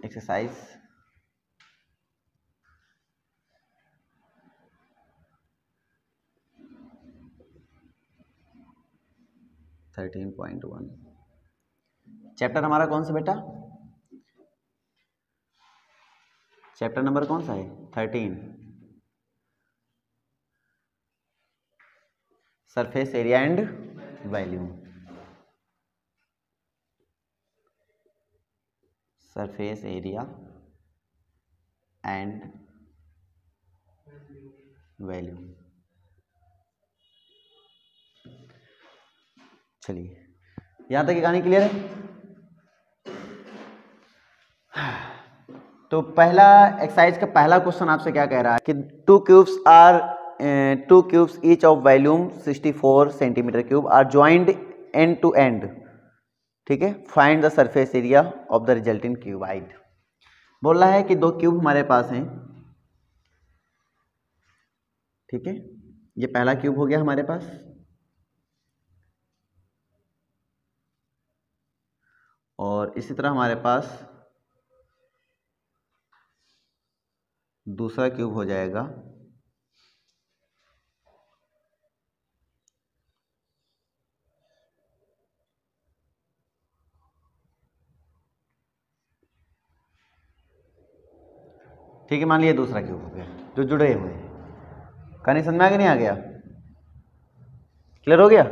Exercise 13.1 chapter हमारा कौन सा बेटा? चैप्टर नंबर कौन सा है? 13 surface area and volume. Surface area and volume. चलिए यहां तक की कहानी क्लियर है। तो पहला एक्सरसाइज का पहला क्वेश्चन आपसे क्या कह रहा है कि two cubes each of volume 64 centimetre cube are joint end to end. ठीक है, find the surface area of the resulting cuboid. बोल रहा है कि दो क्यूब हमारे पास हैं। ठीक है, ये पहला क्यूब हो गया हमारे पास, और इसी तरह हमारे पास दूसरा क्यूब हो जाएगा। ठीक है, मान लिया दूसरा क्यूब हो गया जो जुड़े हुए हैं। कहानी समझ में आ गया नहीं आ गया? क्लियर हो गया?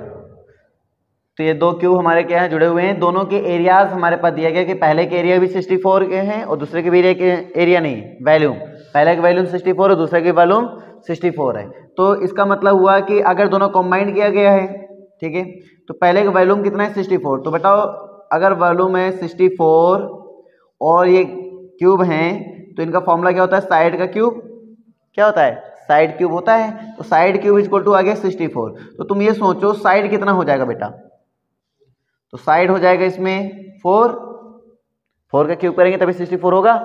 तो ये दो क्यूब हमारे क्या है, जुड़े हुए हैं। दोनों के एरियाज हमारे पास दिया गया कि पहले के एरिया भी 64 के हैं और दूसरे के भी एरिया नहीं वैल्यूम, पहले का वैल्यूम 64 और दूसरे की वैल्यूम 64 है। तो इसका मतलब हुआ कि अगर दोनों कंबाइंड किया गया है, ठीक है, तो पहले का वैल्यूम कितना है? 64। तो बताओ अगर वैल्यूम है 64 और ये क्यूब हैं तो इनका फॉर्मूला क्या होता है? साइड का क्यूब क्या होता है? साइड क्यूब होता है। तो साइड क्यूब इक्वल टू आ गया 64। तो तुम ये सोचो साइड कितना हो जाएगा बेटा? तो साइड हो जाएगा इसमें 4 का क्यूब करेंगे तभी 64 होगा।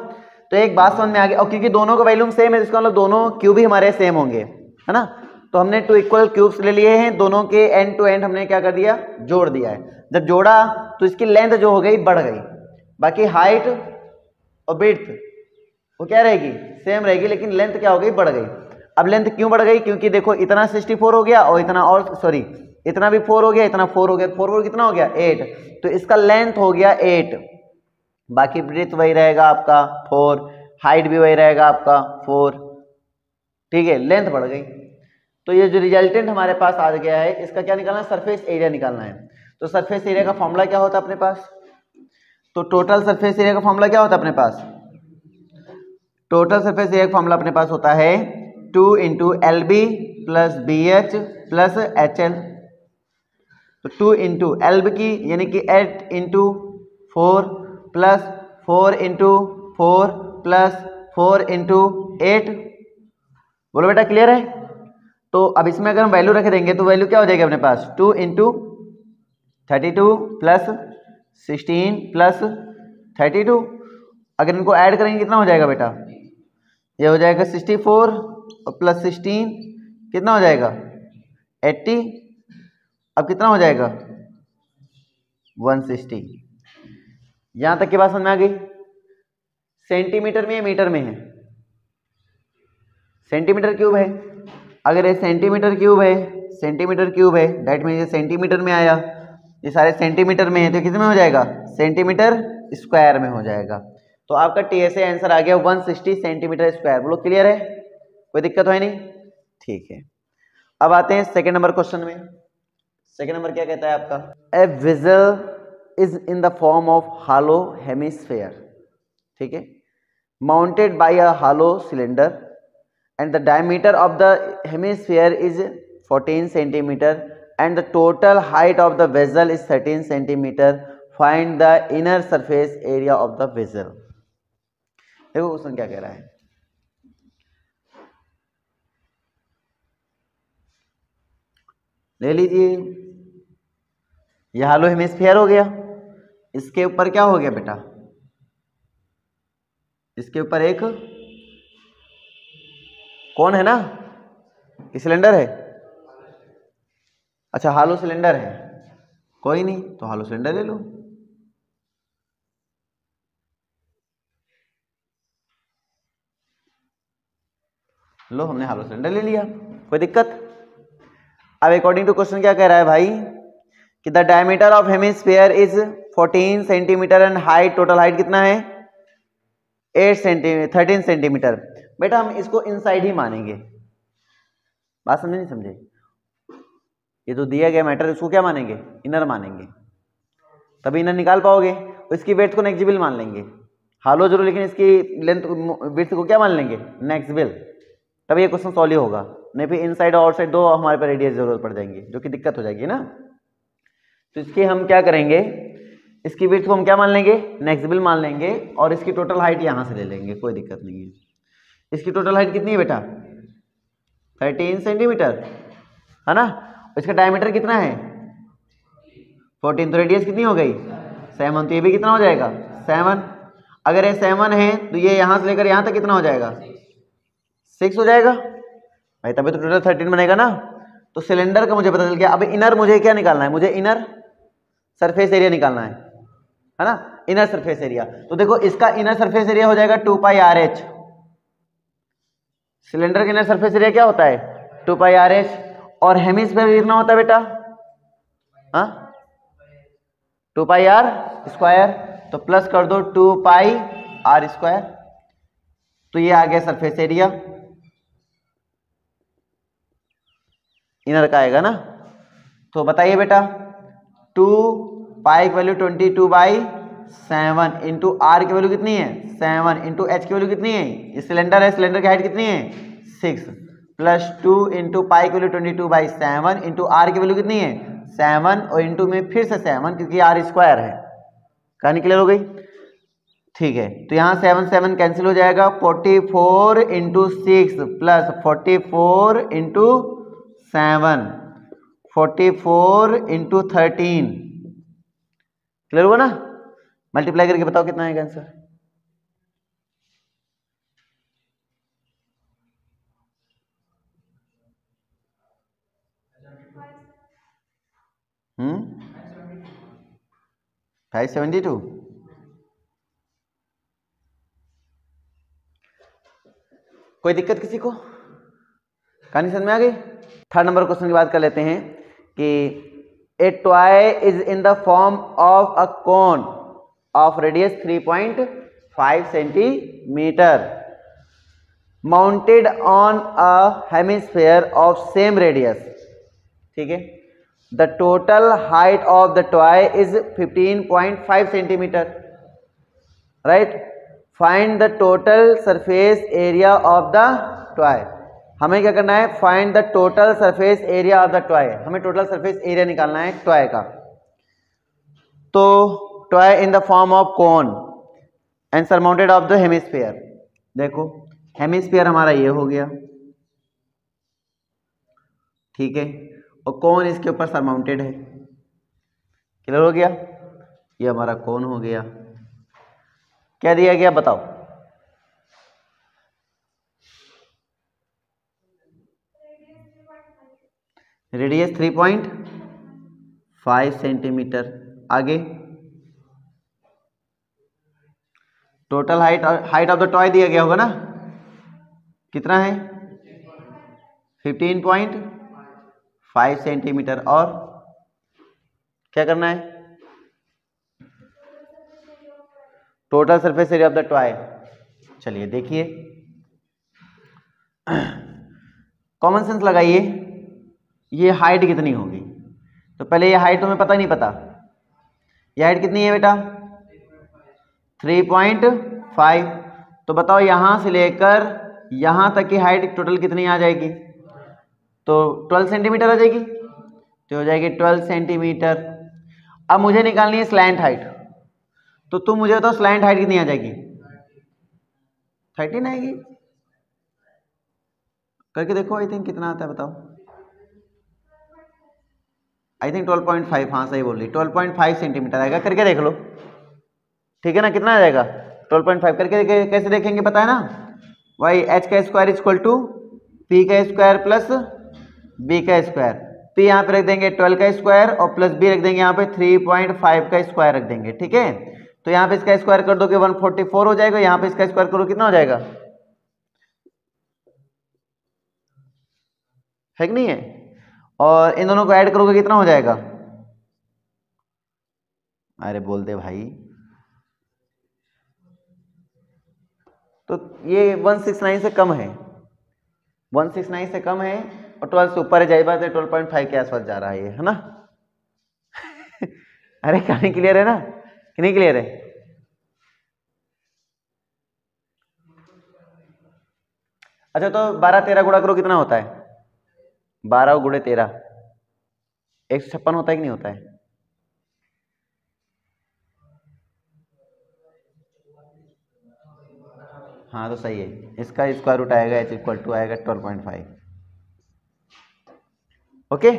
तो एक बात समझ में आ गई, और क्योंकि दोनों का वैल्यूम सेम है इसका मतलब दोनों क्यूब ही हमारे सेम होंगे, है ना। तो हमने टू इक्वल क्यूब्स ले लिए हैं, दोनों के एंड टू एंड हमने क्या कर दिया? जोड़ दिया है। जब जोड़ा तो इसकी लेंथ जो हो गई बढ़ गई, बाकी हाइट और ब्रेड्थ वो क्या रहेगी? सेम रहेगी, लेकिन लेंथ क्या हो गई? बढ़ गई। अब लेंथ क्यों बढ़ गई? क्योंकि देखो इतना 64 हो गया और इतना और सॉरी इतना भी 4 हो गया, इतना 4 हो गया, 4 कितना हो गया? 8। तो इसका लेंथ हो गया 8, बाकी ब्रेड्थ वही रहेगा आपका 4, हाइट भी वही रहेगा आपका 4। ठीक है, लेंथ बढ़ गई। तो ये जो रिजल्टेंट हमारे पास आ गया है इसका क्या निकालना है? सरफेस एरिया निकालना है। तो सरफेस एरिया का फॉर्मूला क्या होता है अपने पास? तो टोटल सरफेस एरिया का फॉर्मूला क्या होता है अपने पास? टोटल सरफेस एरिया का फॉर्मूला अपने पास होता है 2 into l b plus b h plus h l. तो 2 इंटू एल बी की यानी कि 8 into 4 plus 4 into 4 plus 4 into 8। बोलो बेटा क्लियर है? तो अब इसमें अगर हम वैल्यू रख देंगे तो वैल्यू क्या हो जाएगी अपने पास? 2 इंटू 32 प्लस 16 प्लस 32। अगर इनको ऐड करेंगे कितना हो जाएगा बेटा? ये हो जाएगा 64 और प्लस 16 कितना हो जाएगा? 80। अब कितना हो जाएगा? 160। यहां तक की बात समझ में आ गई? सेंटीमीटर में या मीटर में है? सेंटीमीटर क्यूब है। अगर ये सेंटीमीटर क्यूब है, सेंटीमीटर क्यूब है दैट मीन ये सेंटीमीटर में आया, ये सारे सेंटीमीटर में है तो कितने में हो जाएगा? सेंटीमीटर स्क्वायर में हो जाएगा। तो आपका टीएसए आंसर आ गया 160 सेंटीमीटर स्क्वायर। बोलो क्लियर है? कोई दिक्कत है नहीं? ठीक है, अब आते हैं सेकंड नंबर क्वेश्चन में। सेकंड नंबर क्या कहता है आपका? A vessel is in the form of hollow hemisphere, ठीक है, mounted by a hollow cylinder and the diameter of the hemisphere is 14 centimeter and the total height of the vessel is 13 centimeter. Find the inner surface area of the vessel. देखो question क्या कह रहा है। ले लीजिए, यह हालो hemisphere हो गया, इसके ऊपर क्या हो गया बेटा? इसके ऊपर एक कौन है ना? ये सिलेंडर है। अच्छा हालो सिलेंडर है, कोई नहीं तो हालो सिलेंडर ले लो। लो हमने हालो सिलेंडर ले लिया, कोई दिक्कत। अब अकॉर्डिंग टू क्वेश्चन क्या कह रहा है भाई कि the diameter of hemisphere is 14 centimetre and height, total height कितना है 13 सेंटीमीटर। बेटा हम इसको इनसाइड ही मानेंगे, बात समझे नहीं समझे? ये जो दिया गया मैटर उसको क्या मानेंगे, इनर मानेंगे, तभी इनर निकाल पाओगे। तो इसकी वेट को नेक्जिबल मान लेंगे, हालो जरूर, लेकिन इसकी लेंथ विड्थ को क्या मान लेंगे, नेक्जिबल, तभी ये क्वेश्चन सॉल्व होगा। नहीं फिर इनसाइड और आउटसाइड दो हमारे पर रेडियस जरूरत पड़ जाएंगी, जो कि दिक्कत हो जाएगी ना। तो इसके हम क्या करेंगे, इसकी विड्थ को हम क्या मान लेंगे, नेक्जिबल मान लेंगे, और इसकी टोटल हाइट यहां से ले लेंगे, कोई दिक्कत नहीं है। इसकी टोटल हाइट कितनी है बेटा 13 सेंटीमीटर है ना, इसका डायमीटर कितना है 14, तो रेडियस कितनी हो गई 7, तो ये भी कितना हो जाएगा 7। अगर ये 7 है तो ये यहां से लेकर यहां तक कितना हो जाएगा 6 हो जाएगा भाई, तभी तो टोटल 13 बनेगा ना। तो सिलेंडर का मुझे पता चल गया। अब इनर मुझे क्या निकालना है, मुझे इनर सरफेस एरिया निकालना है ना, इनर सरफेस एरिया। तो देखो इसका इनर सरफेस एरिया हो जाएगा 2πRH। सिलेंडर का इनर सरफेस एरिया क्या होता है 2πRH, और हेमिस्फीयर कितना होता है बेटा 2πr², तो प्लस कर दो 2πr², तो ये आ गया सरफेस एरिया इनर का आएगा ना। तो बताइए बेटा 2π की वैल्यू 22/7 इंटू आर की वैल्यू कितनी है 7 इंटू एच की वैल्यू कितनी है, ये सिलेंडर है, सिलेंडर की हाइट कितनी है 6, प्लस 2 इंटू पाई की वैल्यू 22/7 इंटू आर की वैल्यू कितनी है 7, और इंटू में फिर से 7 क्योंकि r² है। कहानी क्लियर हो गई, ठीक है। तो यहाँ 7 कैंसिल हो जाएगा, 44 into 6 plus 44 into 7, 44 into 13, clear हुआ ना। मल्टीप्लाई करके बताओ कितना है आंसर। हम्म 572। कोई दिक्कत किसी को, कहानी समझ में आ गई। थर्ड नंबर क्वेश्चन की बात कर लेते हैं कि ए toy is in the form of a cone of radius 3.5 centimetre mounted on a hemisphere of same radius, ठीक है। The total height of the toy is 15.5 centimetre, right. Find the total surface area of the toy. हमें क्या करना है, find the total surface area of the toy, हमें total surface area निकालना है toy का। तो toy in the form of cone and surmounted of the hemisphere, देखो हेमिस्फीयर हमारा ये हो गया, ठीक है, और कोन इसके ऊपर सरमाउंटेड है, क्लियर हो गया। ये हमारा कोन हो गया, क्या दिया गया बताओ, रेडियस 3.5 सेंटीमीटर। आगे total height of the toy दिया गया होगा ना, कितना है 15.5 सेंटीमीटर, और क्या करना है total surface area of the toy. चलिए देखिए कॉमन सेंस लगाइए, ये हाइट कितनी होगी, तो पहले ये हाइट तुम्हें पता नहीं पता, ये हाइट कितनी है बेटा 3.5, तो बताओ यहां से लेकर यहां तक की हाइट टोटल कितनी आ जाएगी, तो 12 सेंटीमीटर आ जाएगी, तो हो जाएगी 12 सेंटीमीटर। अब मुझे निकालनी है स्लैंट हाइट, तो तुम मुझे बताओ स्लैंट हाइट कितनी आ जाएगी 13 आएगी, करके देखो आई थिंक कितना आता है बताओ, आई थिंक 12.5, हाँ सही बोल रही 12.5 सेंटीमीटर आएगा, करके देख लो, ठीक है ना, कितना आ जाएगा 12.5, करके कैसे देखेंगे पता है ना, वाई एच का स्क्वायर इक्वल टू पी का स्क्वायर प्लस बी का स्क्वायर, पी यहाँ पे रख देंगे 12 का स्क्वायर और प्लस बी रख देंगे यहाँ पे 3.5 का स्क्वायर रख देंगे, ठीक है। तो यहाँ पे इसका स्क्वायर कर दोगे 144 हो जाएगा, यहाँ पे इसका स्क्वायर करो कितना हो जाएगा है कि नहीं है? और इन दोनों को ऐड करोगे कितना हो जाएगा? अरे बोल दे भाई। तो ये 169 से कम है, 169 से कम है और 12 से ऊपर है, जाहिर बात है 12.5 के आसपास जा रहा है ये, है ना? अरे कहानी क्लियर है ना कि नहीं क्लियर है? अच्छा तो 12 13 गुणा करो कितना होता है? 12 गुणे 13 156 होता है कि नहीं होता है? हाँ तो सही है, इसका स्क्वायर रूट आएगा h इक्वल टू आएगा 12.5। ओके,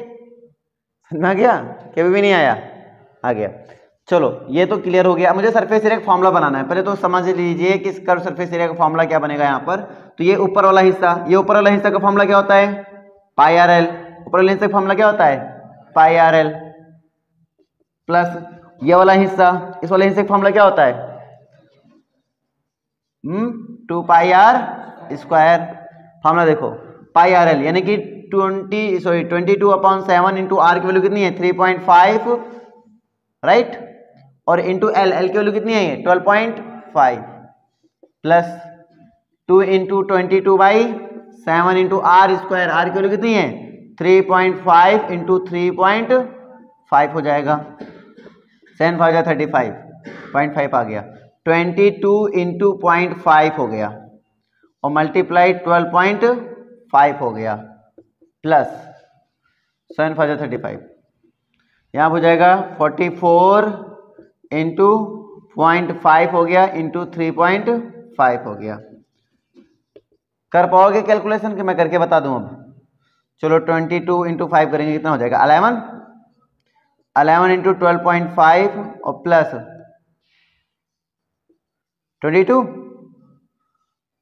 समझ में आ गया? कभी भी नहीं आया? आ गया। चलो ये तो क्लियर हो गया। मुझे सरफेस एरिया का फॉर्मूला बनाना है, पहले तो समझ लीजिए कि इस कर्व सरफेस एरिया का फॉर्मूला क्या बनेगा यहाँ पर। तो ये ऊपर वाला हिस्सा, ये ऊपर वाला हिस्सा का फॉर्मूला क्या होता है? पाई आर एल। ऊपर वाले हिस्से का फॉर्मूला क्या होता है? पाई आर एल प्लस ये वाला हिस्सा, इस वाले हिस्से का फॉर्मूला क्या होता है? 2 पाई आर स्क्वायर। फॉर्मूला देखो, पाई आर एल यानी कि 22/7 इंटू आर की वैल्यू कितनी है? 3.5, राइट? और इंटू एल, एल की वैल्यू कितनी है? 12.5 plus 2 into 22/7 into r square, r की वैल्यू कितनी है? 3.5 इंटू 3.5 हो जाएगा, 7 5 35.5 आ गया। 22 इंटू 0.5 हो गया और मल्टीप्लाई 12.5 हो गया प्लस 7 5 35, यहाँ हो जाएगा 44 इंटू 0.5 हो गया इंटू 3.5 हो गया। कर पाओगे कैलकुलेशन कि मैं करके बता दूं अब? चलो 22 इंटू 5 करेंगे, कितना हो जाएगा? 11 इंटू 12.5 और प्लस 22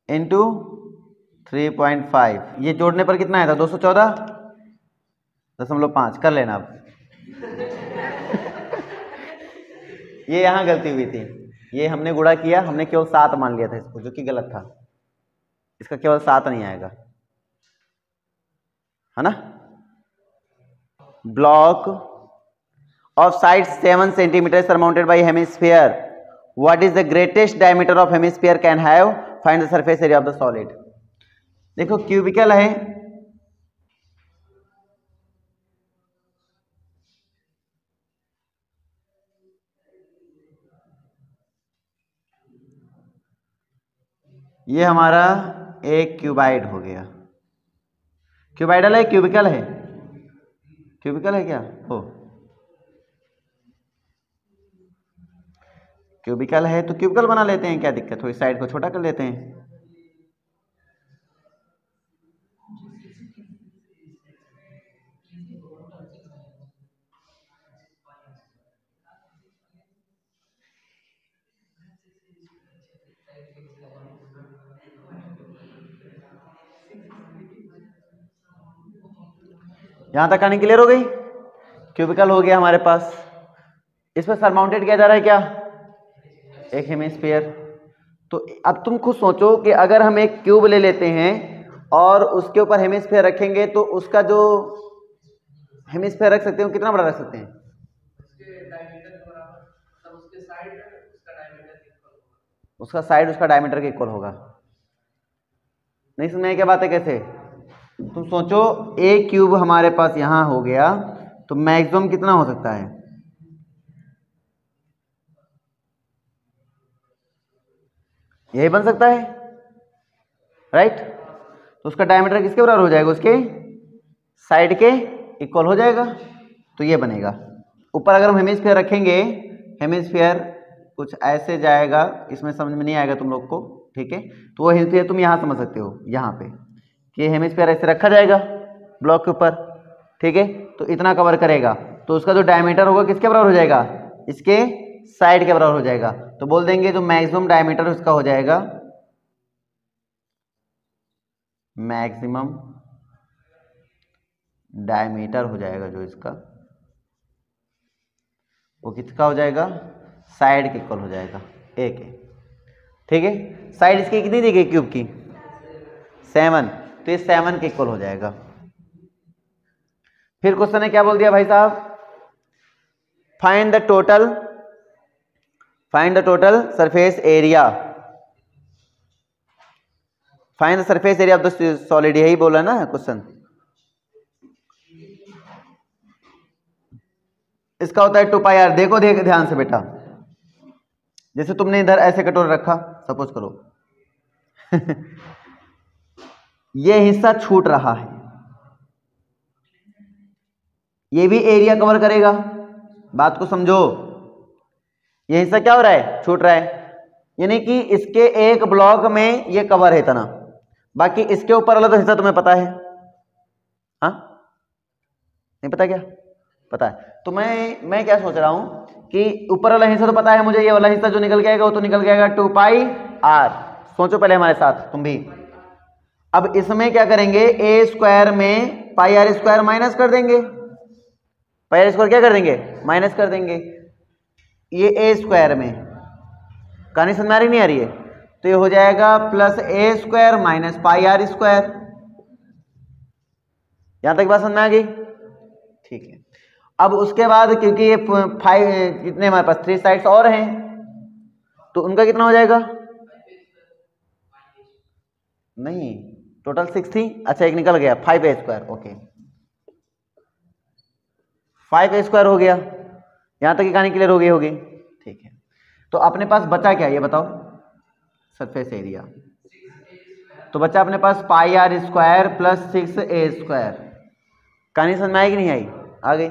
इंटू 3.5, ये जोड़ने पर कितना आया था? 214.5 कर लेना अब। ये यहां गलती हुई थी, ये हमने गुणा किया, हमने केवल 7 मान लिया था इसको, जो कि गलत था। इसका केवल 7 नहीं आएगा, है ना? Block of sides 7 centimeters surmounted by hemisphere. What is the greatest diameter of hemisphere can have? Find the surface area of the solid. देखो क्यूबिकल है, ये हमारा एक क्यूबाइड हो गया। क्यूबाइडल है, क्यूबिकल है? क्यूबिकल है क्या? हो क्यूबिकल है तो क्यूबिकल बना लेते हैं, क्या दिक्कत? थोड़ी साइड को छोटा कर लेते हैं। यहां तक कहानी क्लियर हो गई? क्यूबिकल हो गया हमारे पास, इस पर सरमाउंटेड किया जा रहा है क्या? एक हेमिस्फीयर। तो अब तुम खुद सोचो कि अगर हम एक क्यूब ले लेते हैं और उसके ऊपर हेमिस्फीयर रखेंगे तो उसका जो हेमिस्फीयर रख सकते हैं कितना बड़ा रख सकते हैं? उसका साइड उसका डायमीटर के इक्वल होगा। नहीं समझ में क्या बात है? कैसे? तुम सोचो एक क्यूब हमारे पास यहां हो गया तो मैक्सिमम कितना हो सकता है? यही बन सकता है, राइट? तो उसका डायमीटर किसके बराबर हो जाएगा? उसके साइड के इक्वल हो जाएगा, तो ये बनेगा। ऊपर अगर हम हेमिस्फीयर रखेंगे, हेमिस्फीयर कुछ ऐसे जाएगा, इसमें समझ में नहीं आएगा तुम लोग को, ठीक है? तो वो हेमिस्फीयर तुम यहाँ समझ सकते हो, यहाँ पे कि हेमिस्फीयर ऐसे रखा जाएगा ब्लॉक के ऊपर, ठीक है? तो इतना कवर करेगा, तो उसका जो डायमीटर होगा किसके बराबर हो जाएगा? इसके साइड के बराबर हो जाएगा। तो बोल देंगे जो मैक्सिमम डायमीटर उसका हो जाएगा, मैक्सिमम डायमीटर हो जाएगा जो इसका, वो किसका हो जाएगा? साइड के इक्वल हो जाएगा, एक है, ठीक है? साइड इसकी कितनी दी गई क्यूब की? 7, तो ये 7 के इक्वल हो जाएगा। फिर क्वेश्चन ने क्या बोल दिया भाई साहब, find the total surface area, find the surface area of the solid, यही बोला ना क्वेश्चन। इसका होता है 2πr। देखो ध्यान से बेटा, जैसे तुमने इधर ऐसे कटोरा रखा, सपोज करो ये हिस्सा छूट रहा है, ये भी एरिया कवर करेगा, बात को समझो। ये हिस्सा क्या हो रहा है, छूट रहा है, यानी कि इसके एक ब्लॉक में ये कवर है इतना, बाकी इसके ऊपर वाला तो हिस्सा तुम्हें पता है, हाँ नहीं पता, क्या पता है? तो मैं क्या सोच रहा हूं कि ऊपर वाला हिस्सा तो पता है मुझे, ये वाला हिस्सा जो निकल के आएगा वो तो निकल के आएगा 2πr। सोचो पहले हमारे साथ तुम भी। अब इसमें क्या करेंगे, ए स्क्वायर में πr² माइनस कर देंगे, πr² क्या कर देंगे, माइनस कर देंगे। ये ए स्क्वायर में कहानी समझ में आ रही नहीं आ रही है, तो ये हो जाएगा +a² माइनस πr²। यहां तक बात समझ में आ गई? ठीक है। अब उसके बाद क्योंकि ये 5 कितने हमारे पास 3 साइड्स और हैं, तो उनका कितना हो जाएगा, नहीं टोटल 6 थी, अच्छा एक निकल गया 5a², ओके 5a² हो गया। यहां तक की कहानी क्लियर हो गई होगी, ठीक है। तो अपने पास बचा क्या, ये बताओ, सरफेस एरिया। तो बचा अपने पास πr² + 6a²। कहानी समझ में आई कि नहीं आई? आ गई।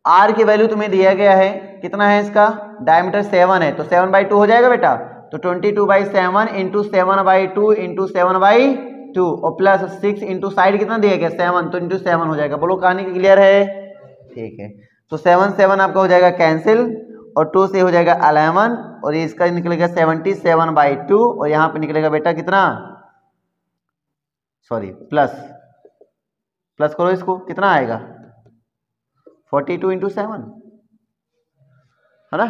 आर की वैल्यू तुम्हें दिया गया है, कितना है इसका, डायमीटर 7 है, तो 7/2 हो जाएगा बेटा, तो 22/7 × 7/2 × 7/2 और +6 इंटू साइड कितना दिया गया 7, तो इंटू 7 हो जाएगा। बोलो कहानी क्लियर है? ठीक है। तो 7 आपका हो जाएगा कैंसिल, और 2 से हो जाएगा 11, और ये इसका निकलेगा 77/2, और यहाँ पे निकलेगा बेटा कितना, सॉरी प्लस करो इसको, कितना आएगा 42 × 7, है ना।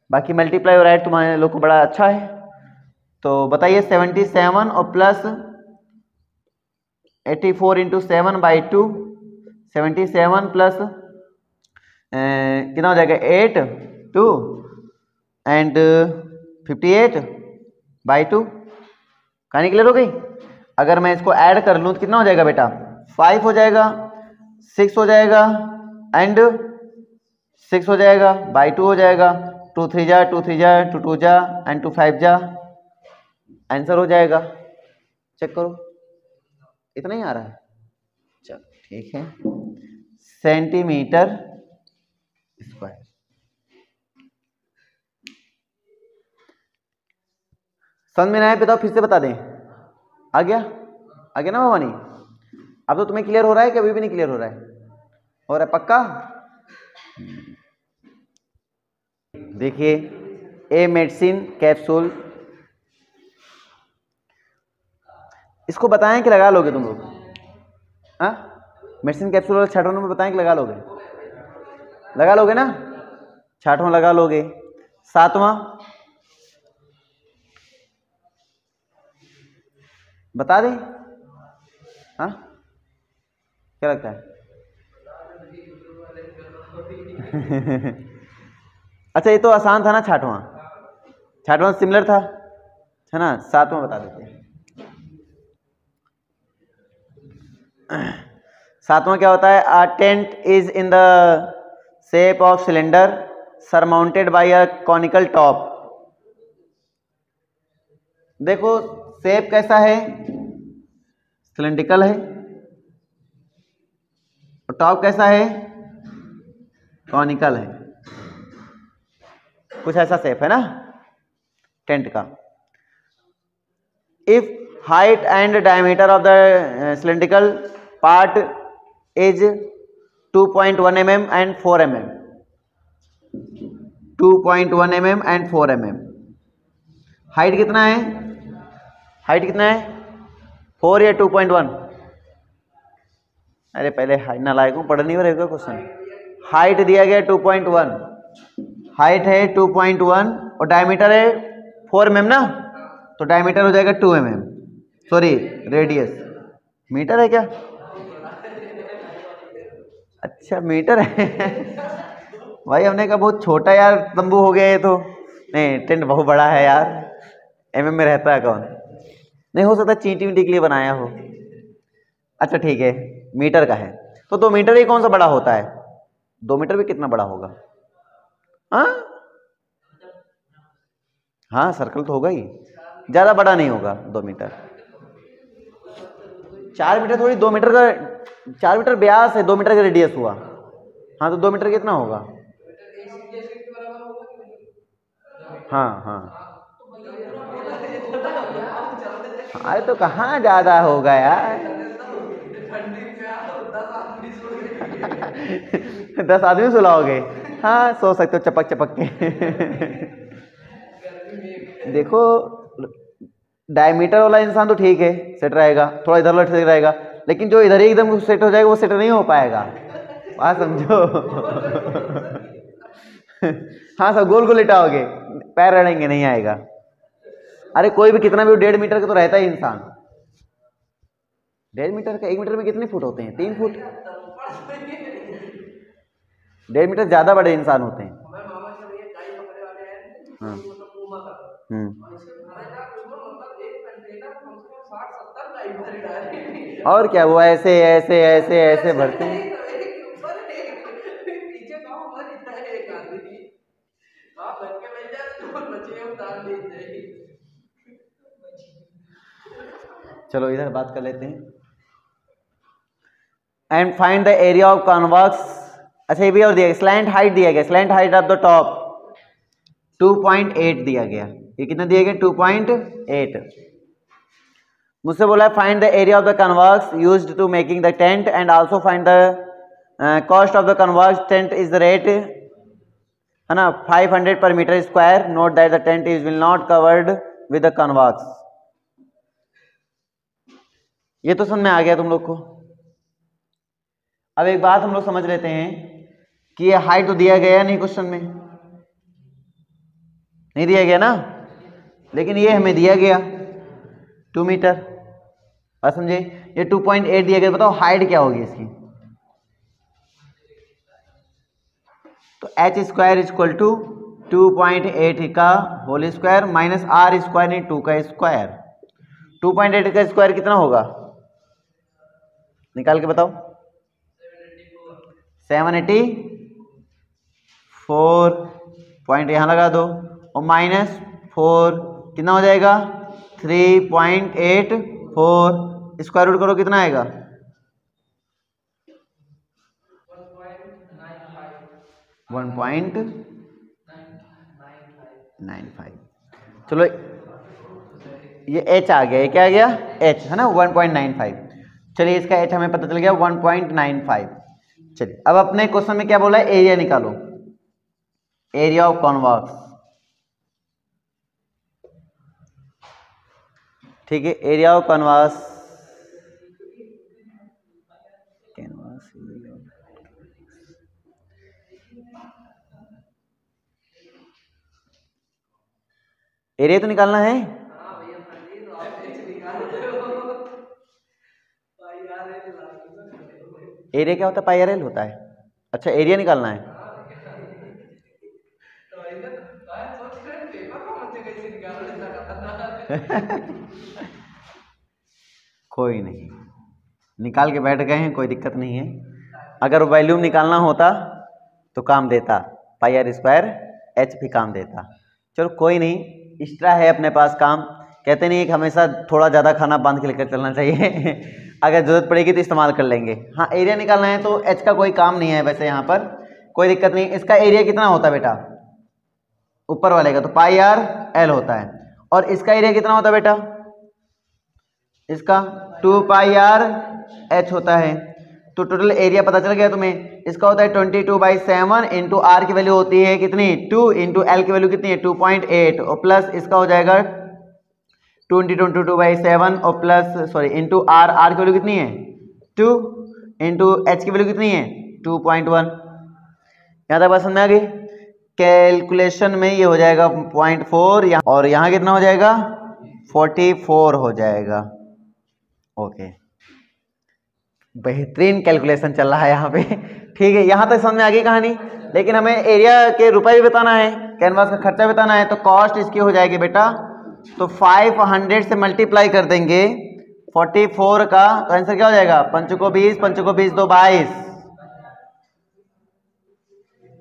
बाकी मल्टीप्लाई और ऐड तुम्हारे लोग को बड़ा अच्छा है। तो बताइए 77 और प्लस 84 × 7/2, 77 प्लस कितना हो जाएगा 8 2 एंड 58/2। कहानी क्लियर हो गई? अगर मैं इसको ऐड कर लूँ तो कितना हो जाएगा बेटा, 5 हो जाएगा, 6 हो जाएगा एंड 6 हो जाएगा, /2 हो जाएगा, 2 3 जा 2 3 जा 2 2 जा एंड 2 5 जा, आंसर हो जाएगा। चेक करो, इतना ही आ रहा है, चलो ठीक है, सेंटीमीटर स्क्वायर। समझ में आया? बताओ फिर से बता दें, आ गया ना भवानी? अब तो तुम्हें क्लियर हो रहा है कि अभी भी नहीं क्लियर हो रहा है? हो रहा है पक्का? देखिए ए मेडिसिन कैप्सूल, इसको बताएं कि लगा लोगे तुम लोग? हाँ, मेडिसिन कैप्सूल वाला 6वां नंबर बताएं कि लगा लोगे? लगा लोगे ना? 6वां लगा लोगे। 7वां बता दें? हाँ क्या लगता है? अच्छा ये तो आसान था ना, 6वां सिमिलर था, है ना। 7वां बता देते हैं। 7वां क्या होता है? A tent is in the shape of cylinder surmounted by a conical top. देखो शेप कैसा है, सिलेंड्रिकल है, और टॉप कैसा है, कॉनिकल है। कुछ ऐसा शेप है ना टेंट का। If height and diameter of the cylindrical part is 2.1 mm and 4 mm, 2.1 mm and 4 mm। Height कितना है, 4 या 2.1? अरे पहले हाइट ना लायक हूँ, पढ़ नहीं हो रहेगा क्वेश्चन। हाइट दिया गया 2.1, हाइट है 2.1 और डायमीटर है 4 mm ना, तो डायमीटर हो जाएगा 2 mm, सॉरी रेडियस, मीटर है क्या? अच्छा मीटर है। भाई हमने कहा बहुत छोटा यार तंबू हो गया ये तो। नहीं टेंट बहुत बड़ा है यार, एमएम में रहता है कौन। नहीं हो सकता चींटी वींटी के लिए बनाया हो। अच्छा ठीक है, मीटर का है तो 2 मीटर ही कौन सा बड़ा होता है? 2 मीटर भी कितना बड़ा होगा? हाँ हाँ सर्कल तो होगा ही, ज्यादा बड़ा नहीं होगा 2 मीटर। 4 मीटर थोड़ी, 2 मीटर का 4 मीटर व्यास है, 2 मीटर का रेडियस हुआ। हाँ तो 2 मीटर कितना होगा? हाँ हाँ अरे तो कहाँ ज्यादा होगा यार। 10 आदमी सुलाओगे? हाँ सो सकते हो चपक चपक के। देखो डायमीटर वाला इंसान तो ठीक है, सेट रहेगा, थोड़ा इधर उधर ठीक रहेगा, लेकिन जो इधर ही एकदम सेट हो जाएगा वो सेट नहीं हो पाएगा। बात समझो। हाँ सब गोल गोल लेटाओगे, पैर अड़ेंगे, नहीं आएगा। अरे कोई भी कितना भी 1.5 मीटर का तो रहता है इंसान। 1.5 मीटर का, 1 मीटर में कितने फुट होते हैं? 3 फुट। 1.5 मीटर ज्यादा बड़े इंसान होते हैं। हाँ और क्या, वो ऐसे ऐसे ऐसे ऐसे भरते हैं। चलो इधर बात कर लेते हैं। And find the area of convex. अच्छा ये भी और दिया गया, स्लैंट हाइट दिया गया, slant height of the top 2.8 दिया गया। ये कितना दिया गया? 2.8। मुझसे बोला है find the area of the canvas used to making the tent and also find the cost of the canvas tent is the rate, है ना, 500 per metre square. Note that the tent is will not covered with the canvas. ये तो समझ में आ गया तुम लोग को। अब एक बात हम लोग समझ लेते हैं कि ये हाइट तो दिया गया नहीं, क्वेश्चन में नहीं दिया गया ना, लेकिन ये हमें दिया गया 2 मीटर। बात समझे? ये 2.8 दिया गया, बताओ हाइट क्या होगी इसकी? तो एच स्क्वायर इक्वल टू 2.8 का whole square minus r square नहीं 2 का स्क्वायर। 2.8 का स्क्वायर कितना होगा? निकाल के बताओ। 784 पॉइंट यहां लगा दो और माइनस 4 कितना हो जाएगा? 3.84 स्क्वायर रूट करो कितना आएगा? 1.95। चलो ये h आ गया, ये क्या आ गया? h है ना, 1.95। चलिए इसका h हमें पता चल गया 1.95। चलिए अब अपने क्वेश्चन में क्या बोला है? एरिया निकालो, एरिया ऑफ कॉन्वेक्स। ठीक है, एरिया ऑफ कॉन्वेक्स, एरिया तो निकालना है। एरिया क्या होता है? पाई आर एल होता है। अच्छा एरिया निकालना है। कोई नहीं, निकाल के बैठ गए हैं, कोई दिक्कत नहीं है। अगर वॉल्यूम निकालना होता तो काम देता, पाई आर स्क्वायर एच भी काम देता। चलो कोई नहीं, एक्स्ट्रा है अपने पास काम। कहते नहीं कि हमेशा थोड़ा ज़्यादा खाना बांध के लेकर चलना चाहिए। अगर ज़रूरत पड़ेगी तो इस्तेमाल कर लेंगे। हाँ एरिया निकालना है तो एच का कोई काम नहीं है वैसे, यहाँ पर कोई दिक्कत नहीं। इसका एरिया कितना होता है बेटा? ऊपर वाले का तो पाई आर एल होता है, और इसका एरिया कितना होता है बेटा? इसका 2 पाई आर एच होता है। तो टोटल एरिया पता चल गया तुम्हें। इसका होता है 22/7 इंटू आर की वैल्यू होती है कितनी? 2 इंटू एल की वैल्यू कितनी है? 2.8 और प्लस इसका हो जाएगा 22/7 और plus sorry into r, r की वैल्यू कितनी है? 2 इंटू एच की वैल्यू कितनी है? 2.1। यहाँ तक बात समझ में आ गई? कैलकुलेशन में ये हो जाएगा 0.4 यहाँ, और यहाँ कितना हो जाएगा? 44 हो जाएगा। ओके बेहतरीन कैलकुलेशन चल रहा है यहाँ पे। ठीक है, यहाँ तक समझ में आ गई कहानी। लेकिन हमें एरिया के रुपए भी बताना है, कैनवास का खर्चा बताना है, तो कॉस्ट इसकी हो जाएगी बेटा, तो 500 से मल्टीप्लाई कर देंगे 44 का, तो आंसर क्या हो जाएगा, 5 को 20, 5 को 20 दो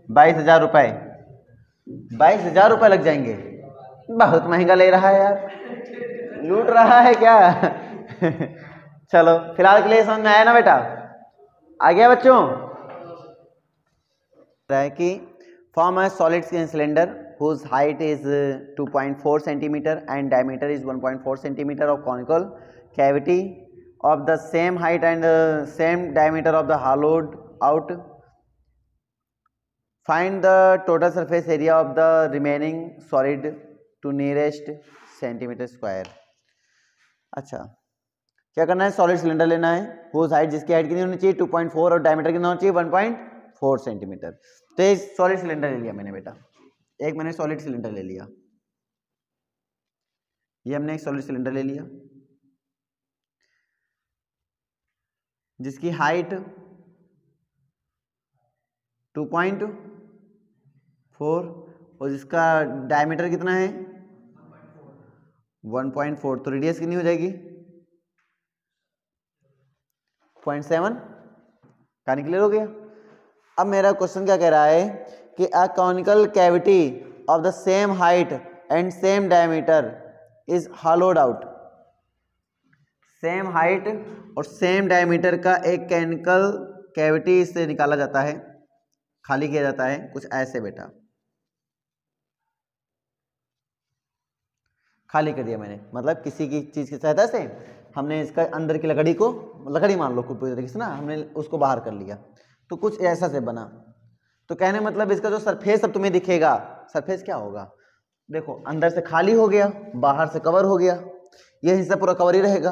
22,000 रुपए। 22,000 रुपए लग जाएंगे। बहुत महंगा ले रहा है यार, लूट रहा है क्या? चलो फिलहाल के लिए समझ में आया ना बेटा, आ गया बच्चों? कि form a solid cylinder whose height is 2.4 centimeter and diameter is 1.4 centimeter of conical cavity of the same height and same diameter of the hollowed out. Find the total surface area of the remaining solid to nearest centimeter square. अच्छा, क्या करना है, solid cylinder लेना है, whose height, जिसकी height कितनी होनी चाहिए 2.4 और डायमीटर कितना होना चाहिए 1.4 सेंटीमीटर। तो ये सॉलिड सिलेंडर ले लिया मैंने बेटा, एक मैंने सॉलिड सिलेंडर ले लिया, ये हमने एक सॉलिड सिलेंडर ले लिया जिसकी हाइट 2.4 और जिसका डायमीटर कितना है 1.4, तो रेडियस कितनी हो जाएगी 0.7। कहानी क्लियर हो गया? अब मेरा क्वेश्चन क्या कह रहा है कि a conical cavity of the same height and same diameter is hollowed out. Same height और सेम डायमीटर का एक कॉनिकल कैविटी से निकाला जाता है, खाली किया जाता है, कुछ ऐसे बेटा, खाली कर दिया मैंने, मतलब किसी की चीज की सहायता से हमने इसका अंदर की लकड़ी को, लकड़ी मान लो पूरी तरीके से ना, हमने उसको बाहर कर लिया, तो कुछ ऐसा से बना। तो कहने मतलब इसका जो सरफेस अब तुम्हें दिखेगा, सरफेस क्या होगा, देखो अंदर से खाली हो गया, बाहर से कवर हो गया, ये हिस्सा पूरा कवर ही रहेगा।